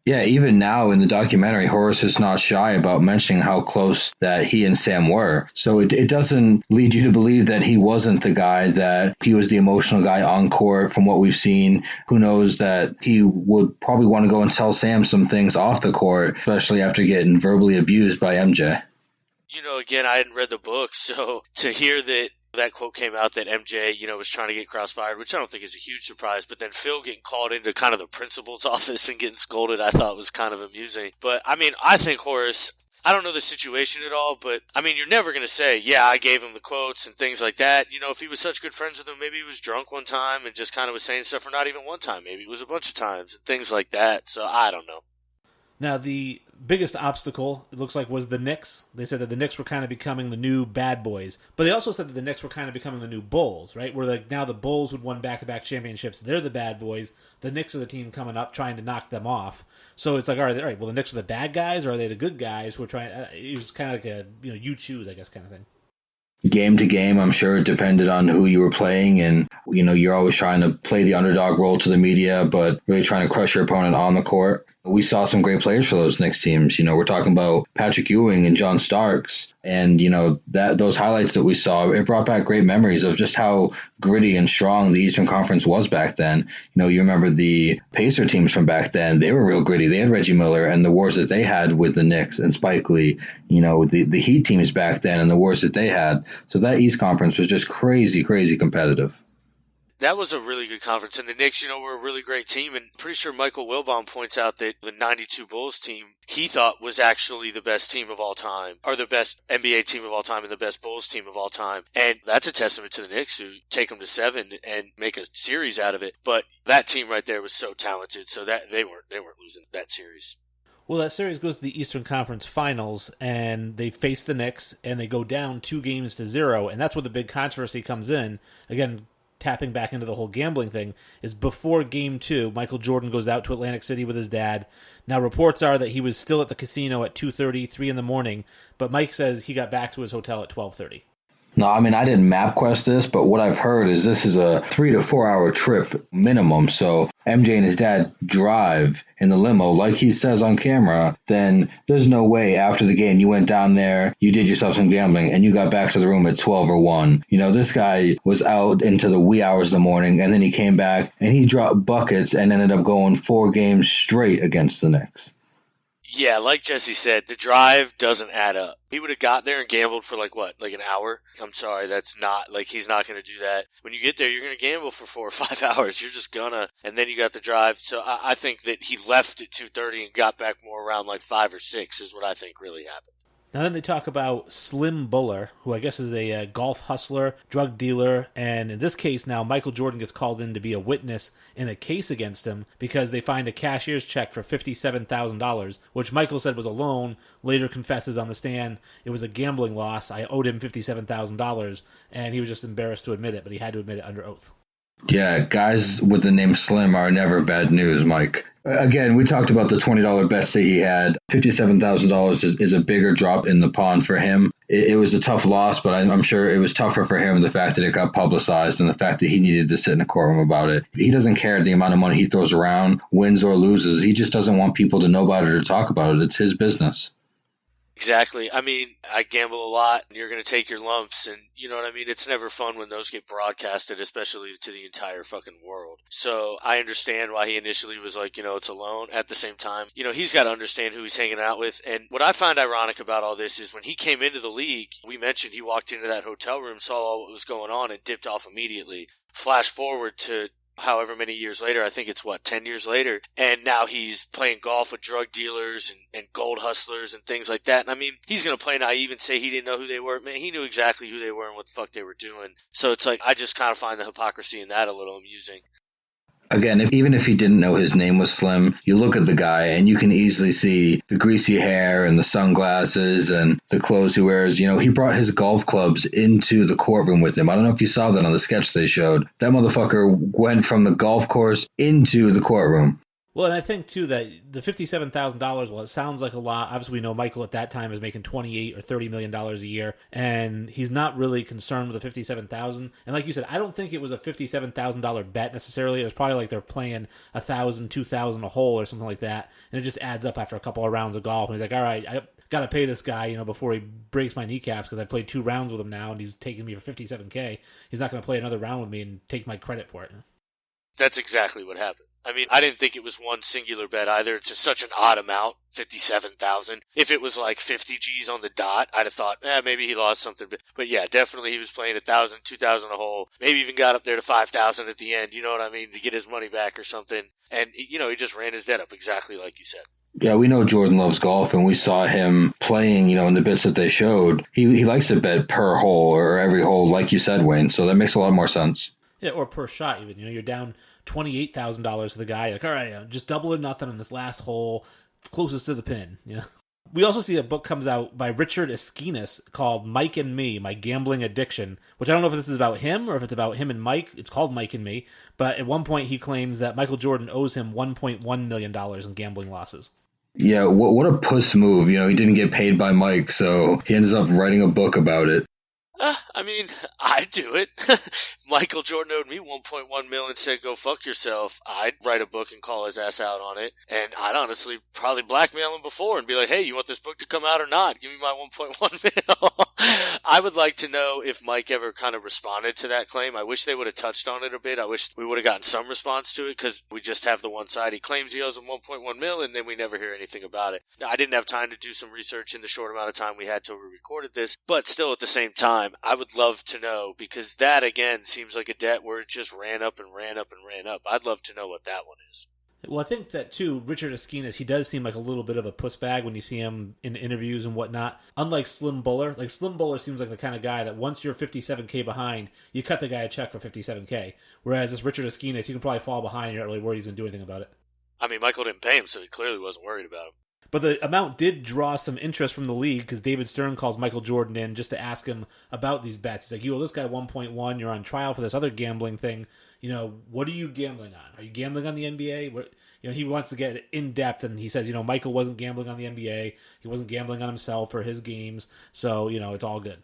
Yeah, even now in the documentary, Horace is not shy about mentioning how close that he and Sam were. So it doesn't lead you to believe that he wasn't the guy, that he was the emotional guy on court from what we've seen. Who knows that he would probably want to go and tell Sam some things off the court, especially after getting verbally abused by MJ. Again, I hadn't read the book, so to hear that quote came out that MJ, was trying to get Krause fired, which I don't think is a huge surprise. But then Phil getting called into kind of the principal's office and getting scolded, I thought was kind of amusing. But, I think Horace, I don't know the situation at all, but, you're never going to say, yeah, I gave him the quotes and things like that. If he was such good friends with him, maybe he was drunk one time and just kind of was saying stuff, or not even one time. Maybe it was a bunch of times and things like that. So I don't know. Now, the biggest obstacle, it looks like, was the Knicks. They said that the Knicks were kind of becoming the new bad boys. But they also said that the Knicks were kind of becoming the new Bulls, right? Where now the Bulls would won back-to-back championships. They're the bad boys. The Knicks are the team coming up trying to knock them off. So it's like, all right, well, the Knicks are the bad guys, or are they the good guys who are trying? It was kind of like you choose, I guess, kind of thing. Game to game, I'm sure it depended on who you were playing, and you're always trying to play the underdog role to the media, but really trying to crush your opponent on the court. We saw some great players for those Knicks teams. We're talking about Patrick Ewing and John Starks, and that those highlights that we saw, it brought back great memories of just how gritty and strong the Eastern Conference was back then. You remember the Pacer teams from back then; they were real gritty. They had Reggie Miller and the wars that they had with the Knicks and Spike Lee. The Heat teams back then and the wars that they had. So that East Conference was just crazy, crazy competitive. That was a really good conference, and the Knicks, were a really great team, and pretty sure Michael Wilbon points out that the 92 Bulls team, he thought was actually the best team of all time, or the best NBA team of all time and the best Bulls team of all time, and that's a testament to the Knicks, who take them to 7 and make a series out of it, but that team right there was so talented, so that they weren't losing that series. Well, that series goes to the Eastern Conference Finals, and they face the Knicks, and they go down 2-0, and that's where the big controversy comes in. Again, tapping back into the whole gambling thing, is before Game 2, Michael Jordan goes out to Atlantic City with his dad. Now, reports are that he was still at the casino at 2:30, 3 in the morning, but Mike says he got back to his hotel at 12:30. No, I didn't MapQuest this, but what I've heard is this is a 3 to 4 hour trip minimum. So MJ and his dad drive in the limo, like he says on camera, then there's no way after the game you went down there, you did yourself some gambling, and you got back to the room at 12 or 1. This guy was out into the wee hours of the morning, and then he came back, and he dropped buckets and ended up going 4 games straight against the Knicks. Yeah, like Jesse said, the drive doesn't add up. He would have got there and gambled for like an hour? I'm sorry, that's not, he's not going to do that. When you get there, you're going to gamble for 4 or 5 hours. You're just gonna, and then you got the drive. So I think that he left at 2:30 and got back more around 5 or 6 is what I think really happened. Now then they talk about Slim Buller, who I guess is a golf hustler, drug dealer, and in this case now Michael Jordan gets called in to be a witness in a case against him because they find a cashier's check for $57,000, which Michael said was a loan, later confesses on the stand it was a gambling loss. I owed him $57,000, and he was just embarrassed to admit it, but he had to admit it under oath. Yeah, guys with the name Slim are never bad news, Mike. Again, we talked about the $20 bets that he had. $57,000 is a bigger drop in the pond for him. It was a tough loss, but I'm sure it was tougher for him, the fact that it got publicized and the fact that he needed to sit in a courtroom about it. He doesn't care the amount of money he throws around, wins or loses. He just doesn't want people to know about it or talk about it. It's his business. Exactly. I gamble a lot, and you're going to take your lumps, and you know what I mean? It's never fun when those get broadcasted, especially to the entire fucking world. So I understand why he initially was like, it's a loan. At the same time, he's got to understand who he's hanging out with. And what I find ironic about all this is when he came into the league, we mentioned he walked into that hotel room, saw what was going on, and dipped off immediately. Flash forward to however many years later, I think it's 10 years later, and now he's playing golf with drug dealers and gold hustlers and things like that. And I mean, he's going to play naive and say he didn't know who they were. Man, he knew exactly who they were and what the fuck they were doing. So it's like, I just kind of find the hypocrisy in that a little amusing. Again, even if he didn't know his name was Slim, you look at the guy and you can easily see the greasy hair and the sunglasses and the clothes he wears. He brought his golf clubs into the courtroom with him. I don't know if you saw that on the sketch they showed. That motherfucker went from the golf course into the courtroom. Well, and I think, too, that the $57,000, well, it sounds like a lot. Obviously, we know Michael at that time is making $28 or $30 million a year, and he's not really concerned with the $57,000. And like you said, I don't think it was a $57,000 bet necessarily. It was probably like they're playing $1,000, $2,000 a hole or something like that, and it just adds up after a couple of rounds of golf. And he's like, all right, I got to pay this guy, before he breaks my kneecaps because I played 2 rounds with him now, and he's taking me for $57K. He's not going to play another round with me and take my credit for it. That's exactly what happened. I mean, I didn't think it was one singular bet either. It's just such an odd amount, 57,000. If it was like 50 G's on the dot, I'd have thought, maybe he lost something. But yeah, definitely he was playing 1,000, 2,000 a hole. Maybe even got up there to 5,000 at the end, you know what I mean, to get his money back or something. And, he just ran his debt up exactly like you said. Yeah, we know Jordan loves golf, and we saw him playing, in the bits that they showed. He likes to bet per hole or every hole, like you said, Wayne. So that makes a lot more sense. Yeah, or per shot even. You're down $28,000 to the guy. Like, all right, just double or nothing on this last hole, closest to the pin. We also see a book comes out by Richard Esquinas called Mike and Me, My Gambling Addiction, which I don't know if this is about him or if it's about him and Mike. It's called Mike and Me. But at one point he claims that Michael Jordan owes him $1.1 million in gambling losses. Yeah, what a puss move. He didn't get paid by Mike, so he ends up writing a book about it. I mean, I'd do it. Michael Jordan owed me $1.1 million and said, go fuck yourself. I'd write a book and call his ass out on it. And I'd honestly probably blackmail him before and be like, hey, you want this book to come out or not? Give me my $1.1 million. I would like to know if Mike ever kind of responded to that claim. I wish they would have touched on it a bit. I wish we would have gotten some response to it because we just have the one side. He claims he owes him $1.1 million and then we never hear anything about it. Now, I didn't have time to do some research in the short amount of time we had till we recorded this, but still at the same time, I would love to know because that again seems like a debt where it just ran up and ran up and ran up. I'd love to know what that one is. Well, I think that, too, Richard Esquinas, he does seem like a little bit of a puss bag when you see him in interviews and whatnot. Unlike Slim Buller. Like, Slim Buller seems like the kind of guy that once you're 57K behind, you cut the guy a check for 57K. Whereas this Richard Esquinas, he can probably fall behind. You're not really worried he's going to do anything about it. I mean, Michael didn't pay him, so he clearly wasn't worried about him. But the amount did draw some interest from the league because David Stern calls Michael Jordan in just to ask him about these bets. He's like, you owe this guy 1.1. You're on trial for this other gambling thing. What are you gambling on? Are you gambling on the NBA? He wants to get in depth, and he says, Michael wasn't gambling on the NBA. He wasn't gambling on himself or his games. So, it's all good.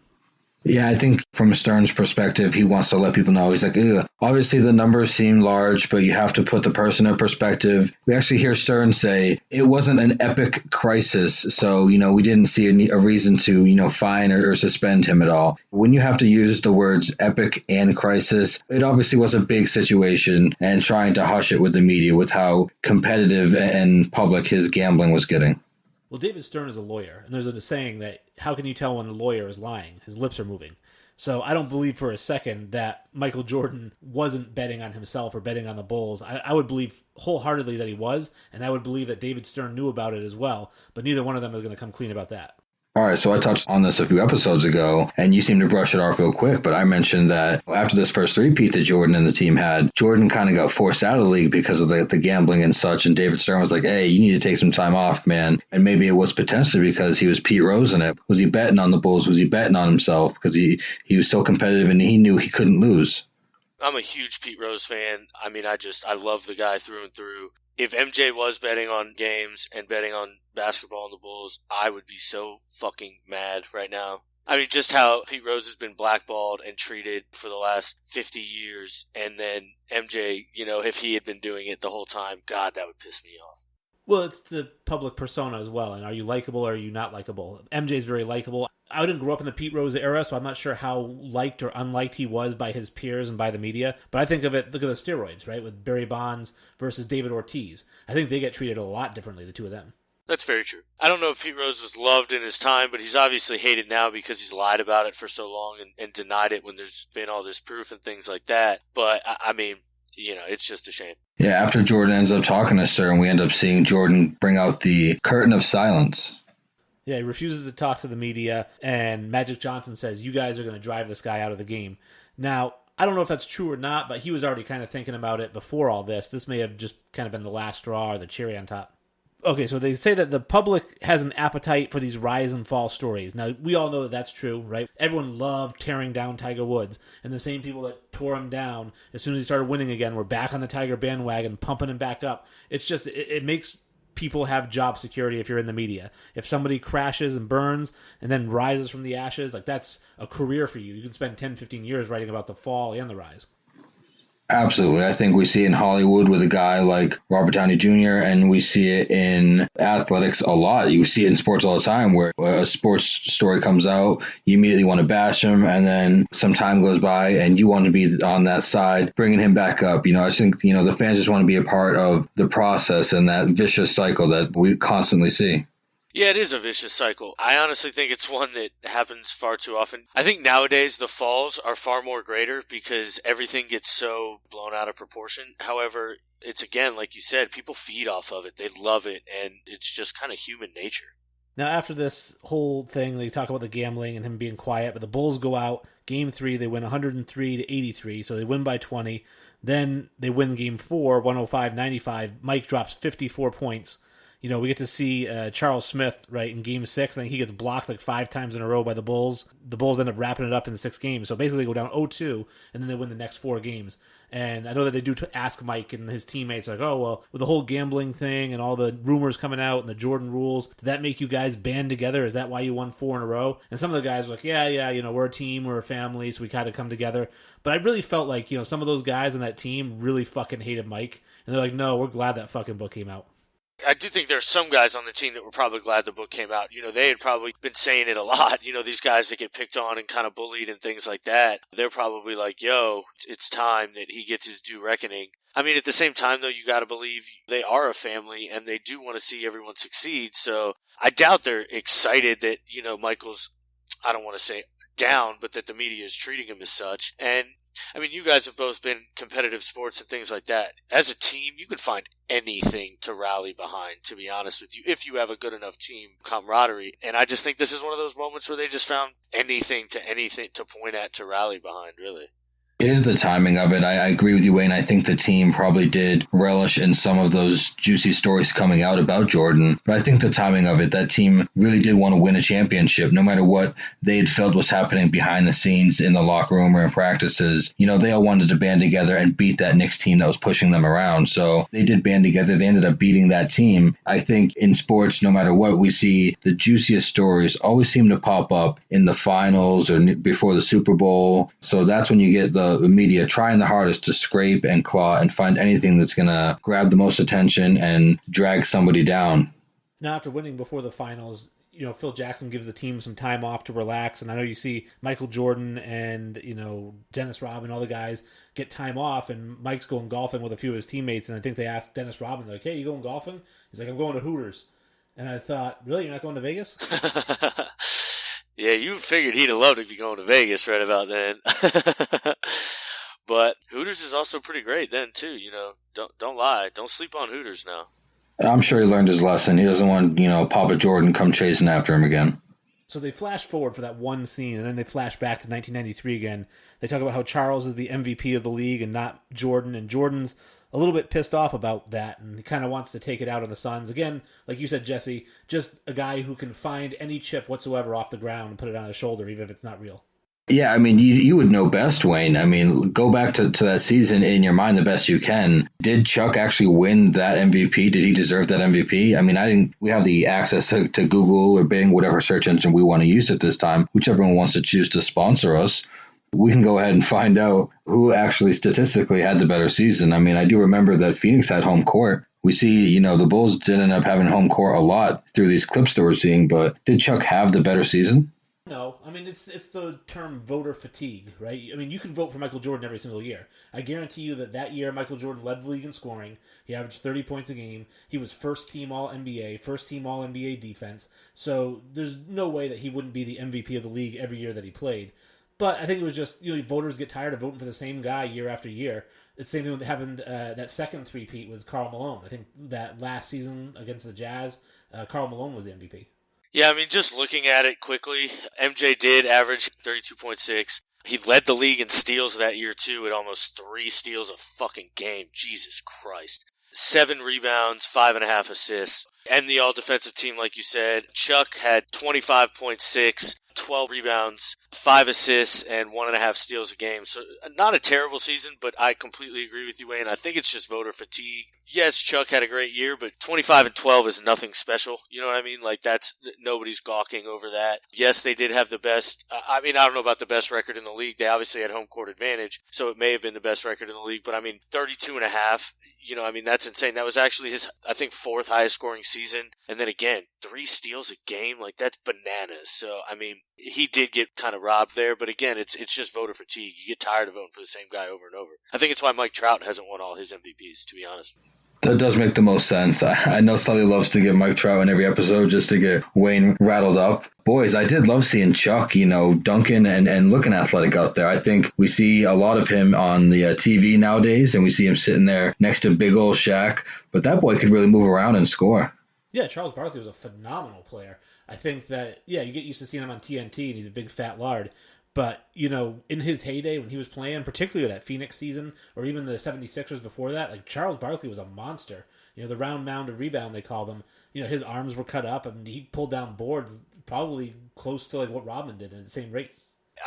Yeah, I think from Stern's perspective, he wants to let people know. He's like, obviously the numbers seem large, but you have to put the person in perspective. We actually hear Stern say it wasn't an epic crisis, so, we didn't see a reason to, fine or suspend him at all. When you have to use the words epic and crisis, it obviously was a big situation and trying to hush it with the media with how competitive and public his gambling was getting. Well, David Stern is a lawyer, and there's a saying that how can you tell when a lawyer is lying? His lips are moving. So I don't believe for a second that Michael Jordan wasn't betting on himself or betting on the Bulls. I would believe wholeheartedly that he was, and I would believe that David Stern knew about it as well, but neither one of them is going to come clean about that. All right, so I touched on this a few episodes ago, and you seem to brush it off real quick, but I mentioned that after this first three-peat that Jordan and the team had, Jordan kind of got forced out of the league because of the gambling and such, and David Stern was like, hey, you need to take some time off, man. And maybe it was potentially because he was Pete Rose in it. Was he betting on the Bulls? Was he betting on himself? Because he was so competitive and he knew he couldn't lose. I'm a huge Pete Rose fan. I mean, I love the guy through and through. If MJ was betting on games and betting on basketball on the Bulls, I would be so fucking mad right now. I mean, just how Pete Rose has been blackballed and treated for the last 50 years. And then MJ, if he had been doing it the whole time, God, that would piss me off. Well, it's the public persona as well. And are you likable or are you not likable? MJ's very likable. I didn't grow up in the Pete Rose era, so I'm not sure how liked or unliked he was by his peers and by the media. But I think of it, look at the steroids, right? With Barry Bonds versus David Ortiz. I think they get treated a lot differently, the two of them. That's very true. I don't know if Pete Rose was loved in his time, but he's obviously hated now because he's lied about it for so long and denied it when there's been all this proof and things like that. But, I mean, it's just a shame. Yeah, after Jordan ends up talking to Stern, we end up seeing Jordan bring out the curtain of silence. Yeah, he refuses to talk to the media, and Magic Johnson says, you guys are going to drive this guy out of the game. Now, I don't know if that's true or not, but he was already kind of thinking about it before all this. This may have just kind of been the last straw or the cherry on top. Okay, so they say that the public has an appetite for these rise and fall stories. Now, we all know that that's true, right? Everyone loved tearing down Tiger Woods, and the same people that tore him down as soon as he started winning again were back on the Tiger bandwagon, pumping him back up. It's just, it makes people have job security if you're in the media. If somebody crashes and burns and then rises from the ashes, like that's a career for you. You can spend 10, 15 years writing about the fall and the rise. Absolutely. I think we see it in Hollywood with a guy like Robert Downey Jr., and we see it in athletics a lot. You see it in sports all the time where a sports story comes out, you immediately want to bash him, and then some time goes by and you want to be on that side, bringing him back up. I think, the fans just want to be a part of the process and that vicious cycle that we constantly see. Yeah, it is a vicious cycle. I honestly think it's one that happens far too often. I think nowadays the falls are far more greater because everything gets so blown out of proportion. However, it's again, like you said, people feed off of it. They love it, and it's just kind of human nature. Now, after this whole thing, they talk about the gambling and him being quiet, but the Bulls go out. Game 3, they win 103-83, so they win by 20. Then they win Game 4, 105-95. Mike drops 54 points. We get to see Charles Smith, right, in Game 6. I think he gets blocked like 5 times in a row by the Bulls. The Bulls end up wrapping it up in 6 games. So basically they go down 0-2, and then they win the next 4 games. And I know that they do ask Mike and his teammates, like, oh, well, with the whole gambling thing and all the rumors coming out and the Jordan rules, did that make you guys band together? Is that why you won 4 in a row? And some of the guys were like, yeah, we're a team, we're a family, so we kind of come together. But I really felt like, some of those guys on that team really fucking hated Mike. And they're like, no, we're glad that fucking book came out. I do think there's some guys on the team that were probably glad the book came out. They had probably been saying it a lot. These guys that get picked on and kind of bullied and things like that, they're probably like, yo, it's time that he gets his due reckoning. I mean, at the same time, though, you got to believe they are a family and they do want to see everyone succeed. So I doubt they're excited that, Michael's, I don't want to say down, but that the media is treating him as such. And I mean, you guys have both been competitive sports and things like that. As a team, you can find anything to rally behind, to be honest with you, if you have a good enough team camaraderie. And I just think this is one of those moments where they just found anything to point at to rally behind, really. It is the timing of it. I agree with you, Wayne. I think the team probably did relish in some of those juicy stories coming out about Jordan. But I think the timing of it, that team really did want to win a championship, no matter what they had felt was happening behind the scenes in the locker room or in practices. They all wanted to band together and beat that Knicks team that was pushing them around. So they did band together. They ended up beating that team. I think in sports, no matter what, we see the juiciest stories always seem to pop up in the finals or before the Super Bowl. So that's when you get the media trying the hardest to scrape and claw and find anything that's going to grab the most attention and drag somebody down. Now, after winning before the finals, Phil Jackson gives the team some time off to relax. And I know you see Michael Jordan and, Dennis Rodman, all the guys get time off. And Mike's going golfing with a few of his teammates. And I think they asked Dennis Rodman, like, hey, you going golfing? He's like, I'm going to Hooters. And I thought, really? You're not going to Vegas? Yeah, you figured he'd have loved to be going to Vegas right about then. But Hooters is also pretty great then too. Don't lie. Don't sleep on Hooters now. I'm sure he learned his lesson. He doesn't want, Papa Jordan come chasing after him again. So they flash forward for that one scene, and then they flash back to 1993 again. They talk about how Charles is the MVP of the league and not Jordan, and Jordan's a little bit pissed off about that, and he kind of wants to take it out on the Suns. Again, like you said, Jesse, just a guy who can find any chip whatsoever off the ground and put it on his shoulder, even if it's not real. Yeah, I mean, you would know best, Wayne. I mean, go back to that season in your mind the best you can. Did Chuck actually win that MVP? Did he deserve that MVP? I mean, we have the access to Google or Bing, whatever search engine we want to use at this time, whichever one wants to choose to sponsor us. We can go ahead and find out who actually statistically had the better season. I mean, I do remember that Phoenix had home court. We see, the Bulls did end up having home court a lot through these clips that we're seeing, but did Chuck have the better season? No, I mean it's the term voter fatigue, right? I mean you can vote for Michael Jordan every single year. I guarantee you that year Michael Jordan led the league in scoring. He averaged 30 points a game. He was first team All NBA, first team All NBA defense. So there's no way that he wouldn't be the MVP of the league every year that he played. But I think it was just voters get tired of voting for the same guy year after year. It's the same thing that happened that second three-peat with Karl Malone. I think that last season against the Jazz, Karl Malone was the MVP. Yeah, I mean, just looking at it quickly, MJ did average 32.6. He led the league in steals that year, too, at almost 3 steals a fucking game. Jesus Christ. 7 rebounds, 5.5 assists. And the all-defensive team, like you said. Chuck had 25.6, 12 rebounds, 5 assists, and 1.5 steals a game. So not a terrible season, but I completely agree with you, Wayne. I think it's just voter fatigue. Yes, Chuck had a great year, but 25 and 12 is nothing special. You know what I mean? Like, that's, nobody's gawking over that. Yes, they did have the best, I don't know about the best record in the league. They obviously had home court advantage, so it may have been the best record in the league, but 32.5, that's insane. That was actually his, I think, 4th highest scoring season. And then again, 3 steals a game, like, that's bananas. So, he did get kind of robbed there, but again, it's just voter fatigue. You get tired of voting for the same guy over and over. I think it's why Mike Trout hasn't won all his MVPs, to be honest. That does make the most sense. I know Sully loves to give Mike Trout in every episode just to get Wayne rattled up. Boys, I did love seeing Chuck, dunking and looking athletic out there. I think we see a lot of him on the TV nowadays, and we see him sitting there next to big old Shaq. But that boy could really move around and score. Yeah, Charles Barkley was a phenomenal player. I think that, you get used to seeing him on TNT, and he's a big fat lard. But, in his heyday when he was playing, particularly that Phoenix season, or even the 76ers before that, like, Charles Barkley was a monster. The round mound of rebound, they called him. His arms were cut up, and he pulled down boards probably close to, like, what Rodman did at the same rate.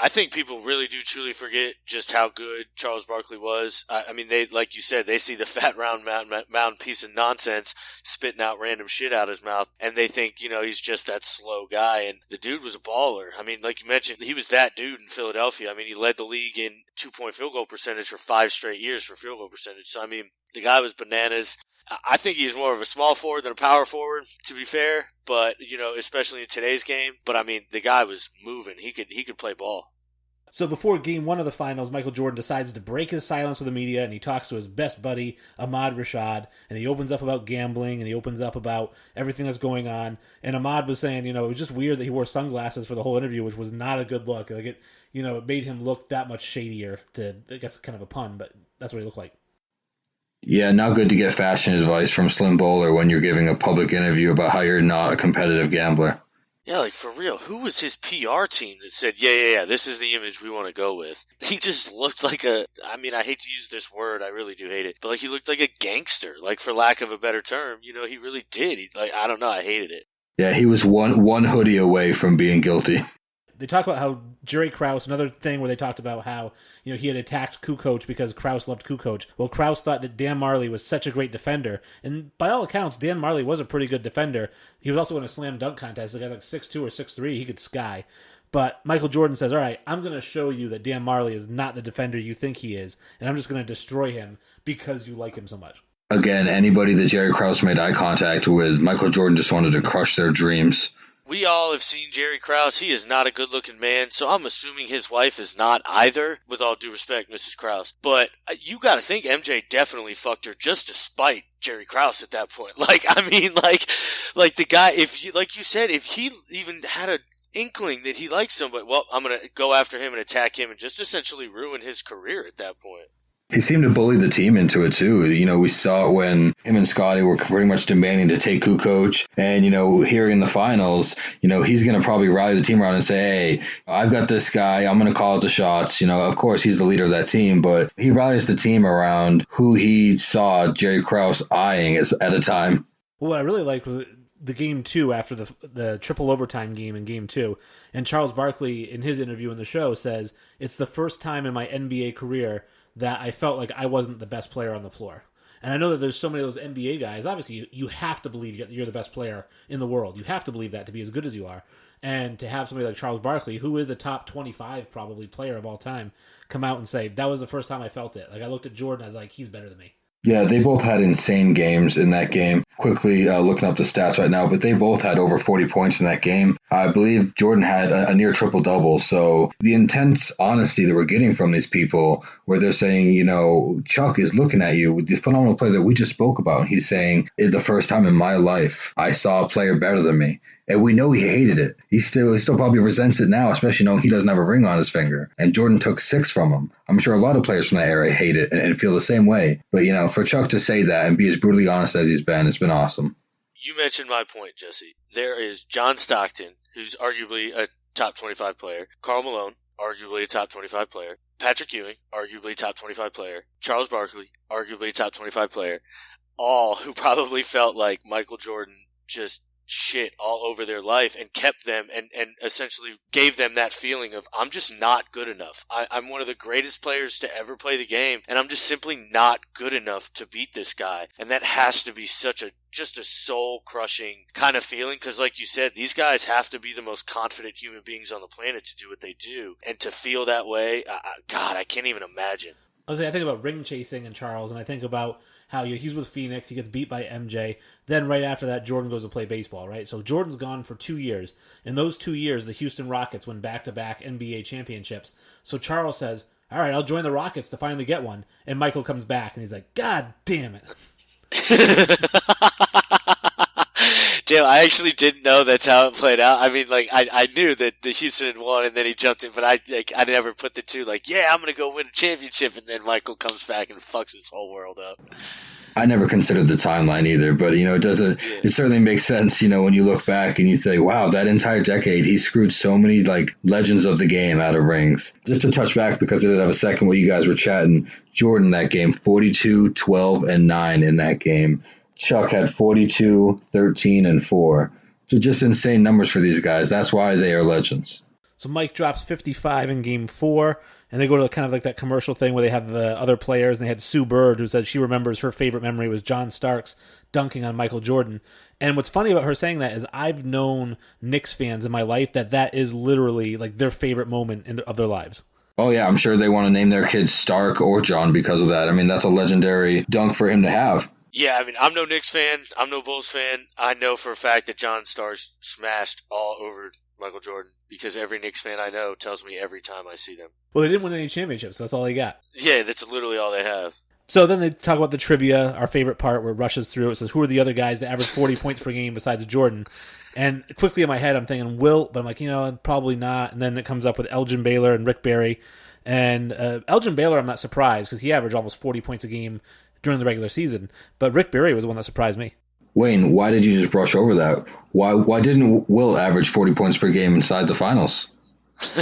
I think people really do truly forget just how good Charles Barkley was. They, like you said, they see the fat round mound piece of nonsense spitting out random shit out his mouth, and they think, he's just that slow guy. And the dude was a baller. Like you mentioned, he was that dude in Philadelphia. He led the league in 2-point field goal percentage for 5 straight years for field goal percentage. So, the guy was bananas. I think he's more of a small forward than a power forward, to be fair, but, especially in today's game. But, the guy was moving. He could play ball. So before Game 1 of the finals, Michael Jordan decides to break his silence with the media, and he talks to his best buddy, Ahmad Rashad, and he opens up about gambling, and he opens up about everything that's going on. And Ahmad was saying, it was just weird that he wore sunglasses for the whole interview, which was not a good look. Like it made him look that much shadier, I guess kind of a pun, but that's what he looked like. Yeah, not good to get fashion advice from Slim Bowler when you're giving a public interview about how you're not a competitive gambler. Yeah, like, for real, who was his PR team that said, yeah, this is the image we want to go with? He just looked like I hate to use this word, I really do hate it, but, like, he looked like a gangster, like, for lack of a better term. He really did. I don't know, I hated it. Yeah, he was one hoodie away from being guilty. They talk about how Jerry Krause, another thing where they talked about how, he had attacked Kukoc because Krause loved Kukoc. Well, Krause thought that Dan Marley was such a great defender. And by all accounts, Dan Marley was a pretty good defender. He was also in a slam dunk contest. The guy's like 6'2" or 6'3". He could sky. But Michael Jordan says, all right, I'm going to show you that Dan Marley is not the defender you think he is. And I'm just going to destroy him because you like him so much. Again, anybody that Jerry Krause made eye contact with, Michael Jordan just wanted to crush their dreams. We all have seen Jerry Krause. He is not a good-looking man, so I'm assuming his wife is not either, with all due respect, Mrs. Krause. But you gotta think MJ definitely fucked her just to spite Jerry Krause at that point. Like the guy, like you said, if he even had an inkling that he likes somebody, well, I'm gonna go after him and attack him and just essentially ruin his career at that point. He seemed to bully the team into it, too. We saw it when him and Scotty were pretty much demanding to take Kukoc. And, here in the finals, he's going to probably rally the team around and say, hey, I've got this guy. I'm going to call out the shots. Of course, he's the leader of that team. But he rallies the team around who he saw Jerry Krause eyeing at a time. Well, what I really liked was the Game 2 after the triple overtime game in Game 2. And Charles Barkley, in his interview in the show, says, it's the first time in my NBA career that I felt like I wasn't the best player on the floor. And I know that there's so many of those NBA guys. Obviously, you have to believe you're the best player in the world. You have to believe that to be as good as you are. And to have somebody like Charles Barkley, who is a top 25 probably player of all time, come out and say, that was the first time I felt it. Like, I looked at Jordan, I was like, he's better than me. Yeah, they both had insane games in that game. Quickly looking up the stats right now, but they both had over 40 points in that game. I believe Jordan had a near triple-double. So the intense honesty that we're getting from these people, where they're saying, Chuck is looking at you, the phenomenal player that we just spoke about. He's saying, the first time in my life, I saw a player better than me. And we know he hated it. He still probably resents it now, especially knowing he doesn't have a ring on his finger. And Jordan took 6 from him. I'm sure a lot of players from that era hate it and feel the same way. But, for Chuck to say that and be as brutally honest as he's been, it's been awesome. You mentioned my point, Jesse. There is John Stockton, who's arguably a top 25 player. Karl Malone, arguably a top 25 player. Patrick Ewing, arguably a top 25 player. Charles Barkley, arguably a top 25 player. All who probably felt like Michael Jordan just shit all over their life and kept them and essentially gave them that feeling of, I'm just not good enough. I'm one of the greatest players to ever play the game, and I'm just simply not good enough to beat this guy. And that has to be just a soul-crushing kind of feeling, because like you said, these guys have to be the most confident human beings on the planet to do what they do. And to feel that way, God, I can't even imagine. I think about ring chasing and Charles, and I think about how he's with Phoenix, he gets beat by MJ. Then right after that, Jordan goes to play baseball, right? So Jordan's gone for 2 years. In those 2 years, the Houston Rockets win back-to-back NBA championships. So Charles says, all right, I'll join the Rockets to finally get one. And Michael comes back, and he's like, God damn it. Damn, I actually didn't know that's how it played out. I mean, I knew that the Houston had won, and then he jumped in, but I never put the two, I'm going to go win a championship, and then Michael comes back and fucks his whole world up. I never considered the timeline either, but, it certainly makes sense, when you look back and you say, wow, that entire decade, he screwed so many, legends of the game out of rings. Just to touch back, because I did have a second while you guys were chatting, Jordan, that game, 42, 12, and 9 in that game. Chuck had 42, 13, and 4. So just insane numbers for these guys. That's why they are legends. So Mike drops 55 in Game 4, and they go to kind of like that commercial thing where they have the other players, and they had Sue Bird, who said she remembers her favorite memory was John Starks dunking on Michael Jordan. And what's funny about her saying that is I've known Knicks fans in my life that is literally their favorite moment of their lives. Oh, yeah, I'm sure they want to name their kids Stark or John because of that. I mean, that's a legendary dunk for him to have. Yeah, I mean, I'm no Knicks fan. I'm no Bulls fan. I know for a fact that John Starks smashed all over Michael Jordan because every Knicks fan I know tells me every time I see them. Well, they didn't win any championships. That's all they got. Yeah, that's literally all they have. So then they talk about the trivia, our favorite part where it rushes through. It says, who are the other guys that average 40 points per game besides Jordan? And quickly in my head, I'm thinking Wilt, but I'm like, probably not. And then it comes up with Elgin Baylor and Rick Barry. And Elgin Baylor, I'm not surprised because he averaged almost 40 points a game during the regular season. But Rick Barry was the one that surprised me. Wayne, why did you just brush over that? Why didn't Will average 40 points per game inside the finals?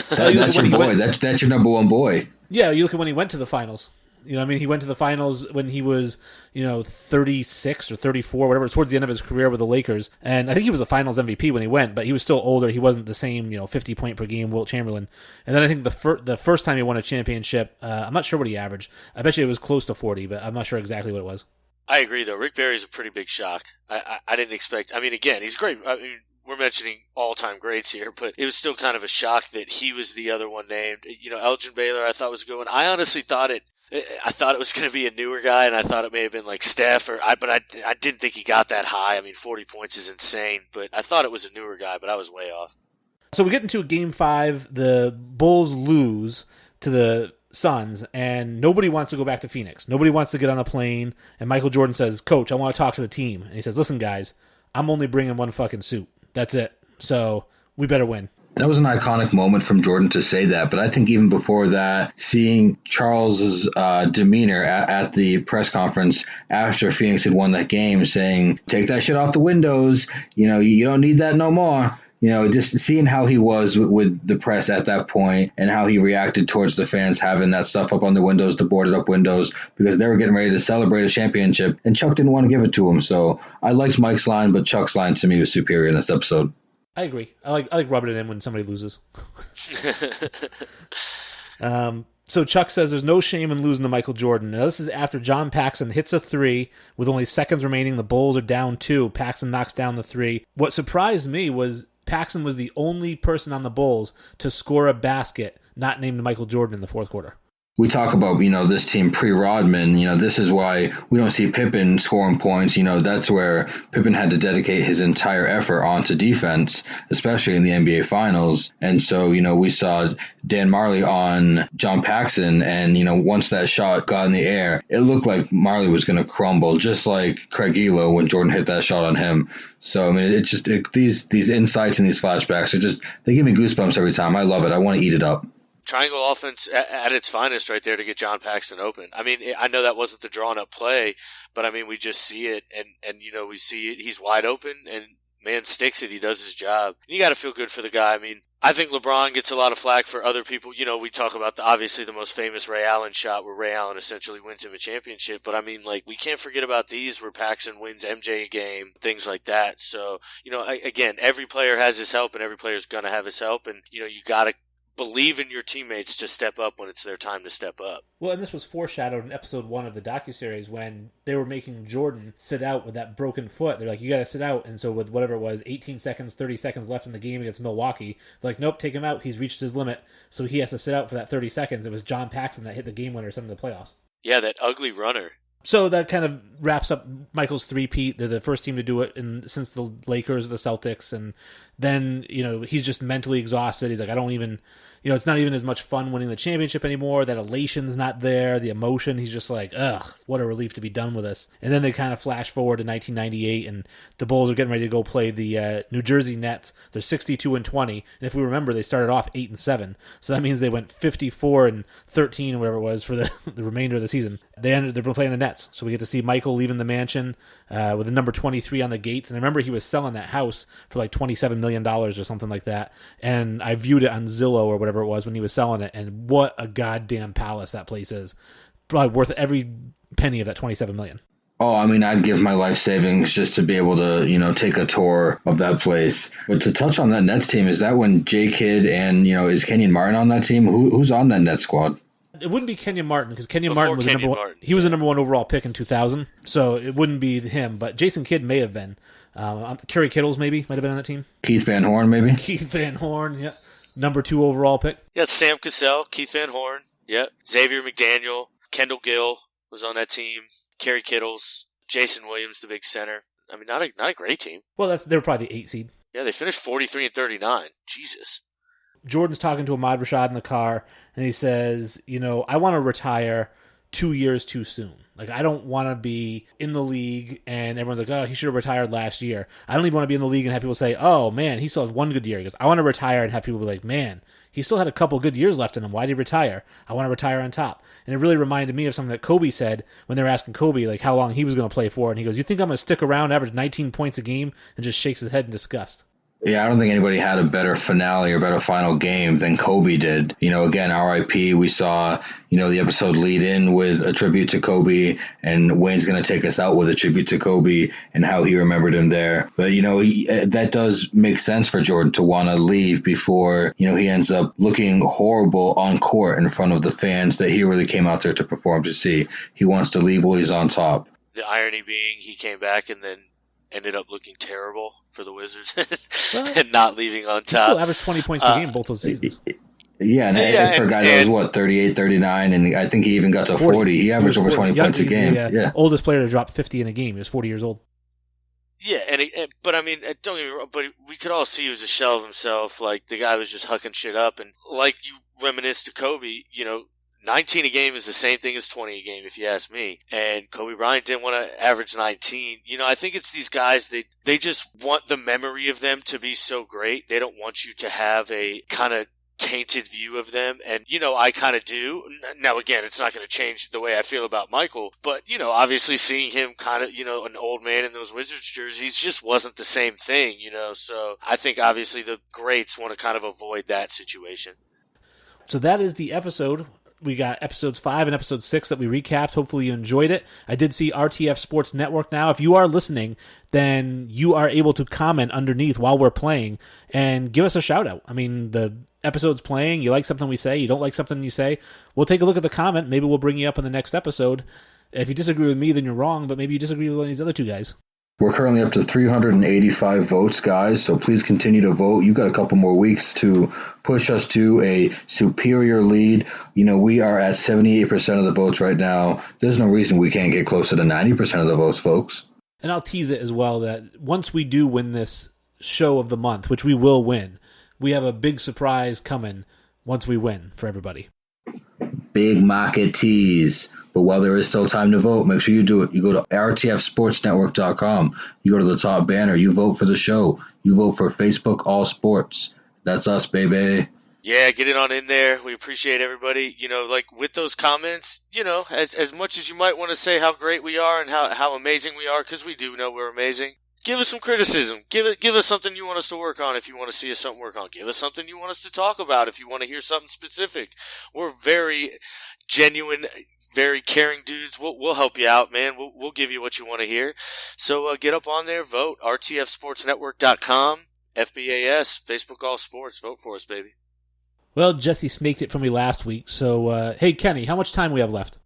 That's your boy. That's your number one boy. Yeah, you look at when he went to the finals. He went to the finals when he was, 36 or 34, whatever, towards the end of his career with the Lakers. And I think he was a finals MVP when he went, but he was still older. He wasn't the same, 50 point per game Wilt Chamberlain. And then I think the first time he won a championship, I'm not sure what he averaged. I bet you it was close to 40, but I'm not sure exactly what it was. I agree, though. Rick Barry's a pretty big shock. I didn't expect, again, he's great. We're mentioning all-time greats here, but it was still kind of a shock that he was the other one named. Elgin Baylor I thought was a good one. I honestly thought it was going to be a newer guy, and I thought it may have been like Steph, but I didn't think he got that high. 40 points is insane, but I thought it was a newer guy, but I was way off. So we get into Game 5. The Bulls lose to the Suns, and nobody wants to go back to Phoenix. Nobody wants to get on a plane, and Michael Jordan says, Coach, I want to talk to the team. And he says, listen, guys, I'm only bringing one fucking suit. That's it. So we better win. That was an iconic moment from Jordan to say that, but I think even before that, seeing Charles's demeanor at the press conference after Phoenix had won that game, saying, take that shit off the windows, you don't need that no more. Just seeing how he was with the press at that point and how he reacted towards the fans having that stuff up on the windows, the boarded up windows, because they were getting ready to celebrate a championship, and Chuck didn't want to give it to him. So I liked Mike's line, but Chuck's line to me was superior in this episode. I agree. I like rubbing it in when somebody loses. So Chuck says there's no shame in losing to Michael Jordan. Now this is after John Paxson hits a 3 with only seconds remaining. The Bulls are down 2. Paxson knocks down the 3. What surprised me was Paxson was the only person on the Bulls to score a basket not named Michael Jordan in the fourth quarter. We talk about, this team pre-Rodman, this is why we don't see Pippen scoring points. That's where Pippen had to dedicate his entire effort onto defense, especially in the NBA Finals. And so, we saw Dan Marley on John Paxson, and, once that shot got in the air, it looked like Marley was going to crumble, just like Craig Elo when Jordan hit that shot on him. So, I mean, it's just these insights and these flashbacks they give me goosebumps every time. I love it. I want to eat it up. Triangle offense at its finest right there to get John Paxson open. I mean, I know that wasn't the drawn-up play, but, I mean, we just see it, and we see it. He's wide open, and man sticks it. He does his job. And you got to feel good for the guy. I mean, I think LeBron gets a lot of flack for other people. We talk about obviously the most famous Ray Allen shot where Ray Allen essentially wins him a championship. But, I mean, we can't forget about these where Paxson wins MJ a game, things like that. So, again, every player has his help, and every player's going to have his help. And, you got to believe in your teammates to step up when it's their time to step up. Well, and this was foreshadowed in episode 1 of the docuseries when they were making Jordan sit out with that broken foot. They're like, you got to sit out. And so with whatever it was, 18 seconds, 30 seconds left in the game against Milwaukee, they're like, nope, take him out. He's reached his limit. So he has to sit out for that 30 seconds. It was John Paxson that hit the game winner in the playoffs. Yeah, that ugly runner. So that kind of wraps up Michael's three-peat. They're the first team to do it since the Lakers, the Celtics. And then, he's just mentally exhausted. He's like, I don't even... it's not even as much fun winning the championship anymore. That elation's not there. The emotion, he's just like, ugh, what a relief to be done with this. And then they kind of flash forward to 1998, and the Bulls are getting ready to go play the New Jersey Nets. They're 62-20, and if we remember, they started off 8-7. So that means they went 54-13, or whatever it was, for the remainder of the season. They're playing the Nets, so we get to see Michael leaving the mansion with the number 23 on the gates. And I remember he was selling that house for like $27 million or something like that. And I viewed it on Zillow or whatever it was when he was selling it, and what a goddamn palace that place is. Probably worth every penny of that $27 million. Oh, I mean, I'd give my life savings just to be able to, take a tour of that place. But to touch on that Nets team, is that when J. Kidd and, is Kenyon Martin on that team? Who's on that Nets squad? It wouldn't be Kenyon Martin, because Kenyon Martin was the number one. He was the number 1 overall pick in 2000, so it wouldn't be him. But Jason Kidd may have been. Kerry Kittles might have been on that team. Keith Van Horn, maybe. Keith Van Horn, yeah. Number 2 overall pick. Yeah, Sam Cassell, Keith Van Horn, yeah. Xavier McDaniel, Kendall Gill was on that team. Kerry Kittles, Jason Williams, the big center. I mean, not a great team. Well, they were probably the 8 seed. Yeah, they finished 43-39. Jesus. Jordan's talking to Ahmad Rashad in the car, and he says, I want to retire 2 years too soon. Like, I don't want to be in the league, and everyone's like, oh, he should have retired last year. I don't even want to be in the league and have people say, oh, man, he still has one good year. He goes, I want to retire and have people be like, man, he still had a couple good years left in him. Why did he retire? I want to retire on top. And it really reminded me of something that Kobe said when they were asking Kobe, like, how long he was going to play for. And he goes, you think I'm going to stick around, average 19 points a game, and just shakes his head in disgust. Yeah, I don't think anybody had a better finale or better final game than Kobe did. Again, RIP, we saw, the episode lead in with a tribute to Kobe, and Wayne's going to take us out with a tribute to Kobe and how he remembered him there. But, that does make sense for Jordan to want to leave before, he ends up looking horrible on court in front of the fans that he really came out there to perform to see. He wants to leave while he's on top. The irony being he came back and then ended up looking terrible for the Wizards and not leaving on top. He still averaged 20 points per game both those seasons. Yeah, and for a guy that was, 38, 39, and I think he even got to 40. He averaged over 20 points a game. The oldest player to drop 50 in a game. He was 40 years old. Yeah, but I mean, don't get me wrong, but we could all see he was a shell of himself. Like, the guy was just hucking shit up, and like you reminisce to Kobe, 19 a game is the same thing as 20 a game, if you ask me. And Kobe Bryant didn't want to average 19. I think it's these guys, they just want the memory of them to be so great. They don't want you to have a kind of tainted view of them. And, I kind of do. Now, again, it's not going to change the way I feel about Michael. But, obviously seeing him kind of, an old man in those Wizards jerseys just wasn't the same thing, So I think obviously the greats want to kind of avoid that situation. So that is the episode. We got episodes 5 and episode 6 that we recapped. Hopefully you enjoyed it. I did see RTF Sports Network now. If you are listening, then you are able to comment underneath while we're playing and give us a shout out. I mean, the episode's playing. You like something we say. You don't like something you say. We'll take a look at the comment. Maybe we'll bring you up in the next episode. If you disagree with me, then you're wrong, but maybe you disagree with one of these other two guys. We're currently up to 385 votes, guys, so please continue to vote. You've got a couple more weeks to push us to a superior lead. You know, we are at 78% of the votes right now. There's no reason we can't get closer to 90% of the votes, folks. And I'll tease it as well that once we do win this show of the month, which we will win, we have a big surprise coming once we win for everybody. Big market tease. But while there is still time to vote, make sure you do it. You go to rtfsportsnetwork.com. You go to the top banner. You vote for the show. You vote for Facebook All Sports. That's us, baby. Yeah, get it on in there. We appreciate everybody. You know, like with those comments, you know, as much as you might want to say how great we are and how amazing we are, because we do know we're amazing, give us some criticism. Give us something you want us to work on if you want to see us something work on. Give us something you want us to talk about if you want to hear something specific. We're very genuine, very caring dudes. We'll help you out, man. We'll give you what you want to hear. So get up on there, vote. rtfsportsnetwork.com, FBAS, Facebook All Sports. Vote for us, baby. Well, Jesse snaked it for me last week, so hey, Kenny, how much time we have left?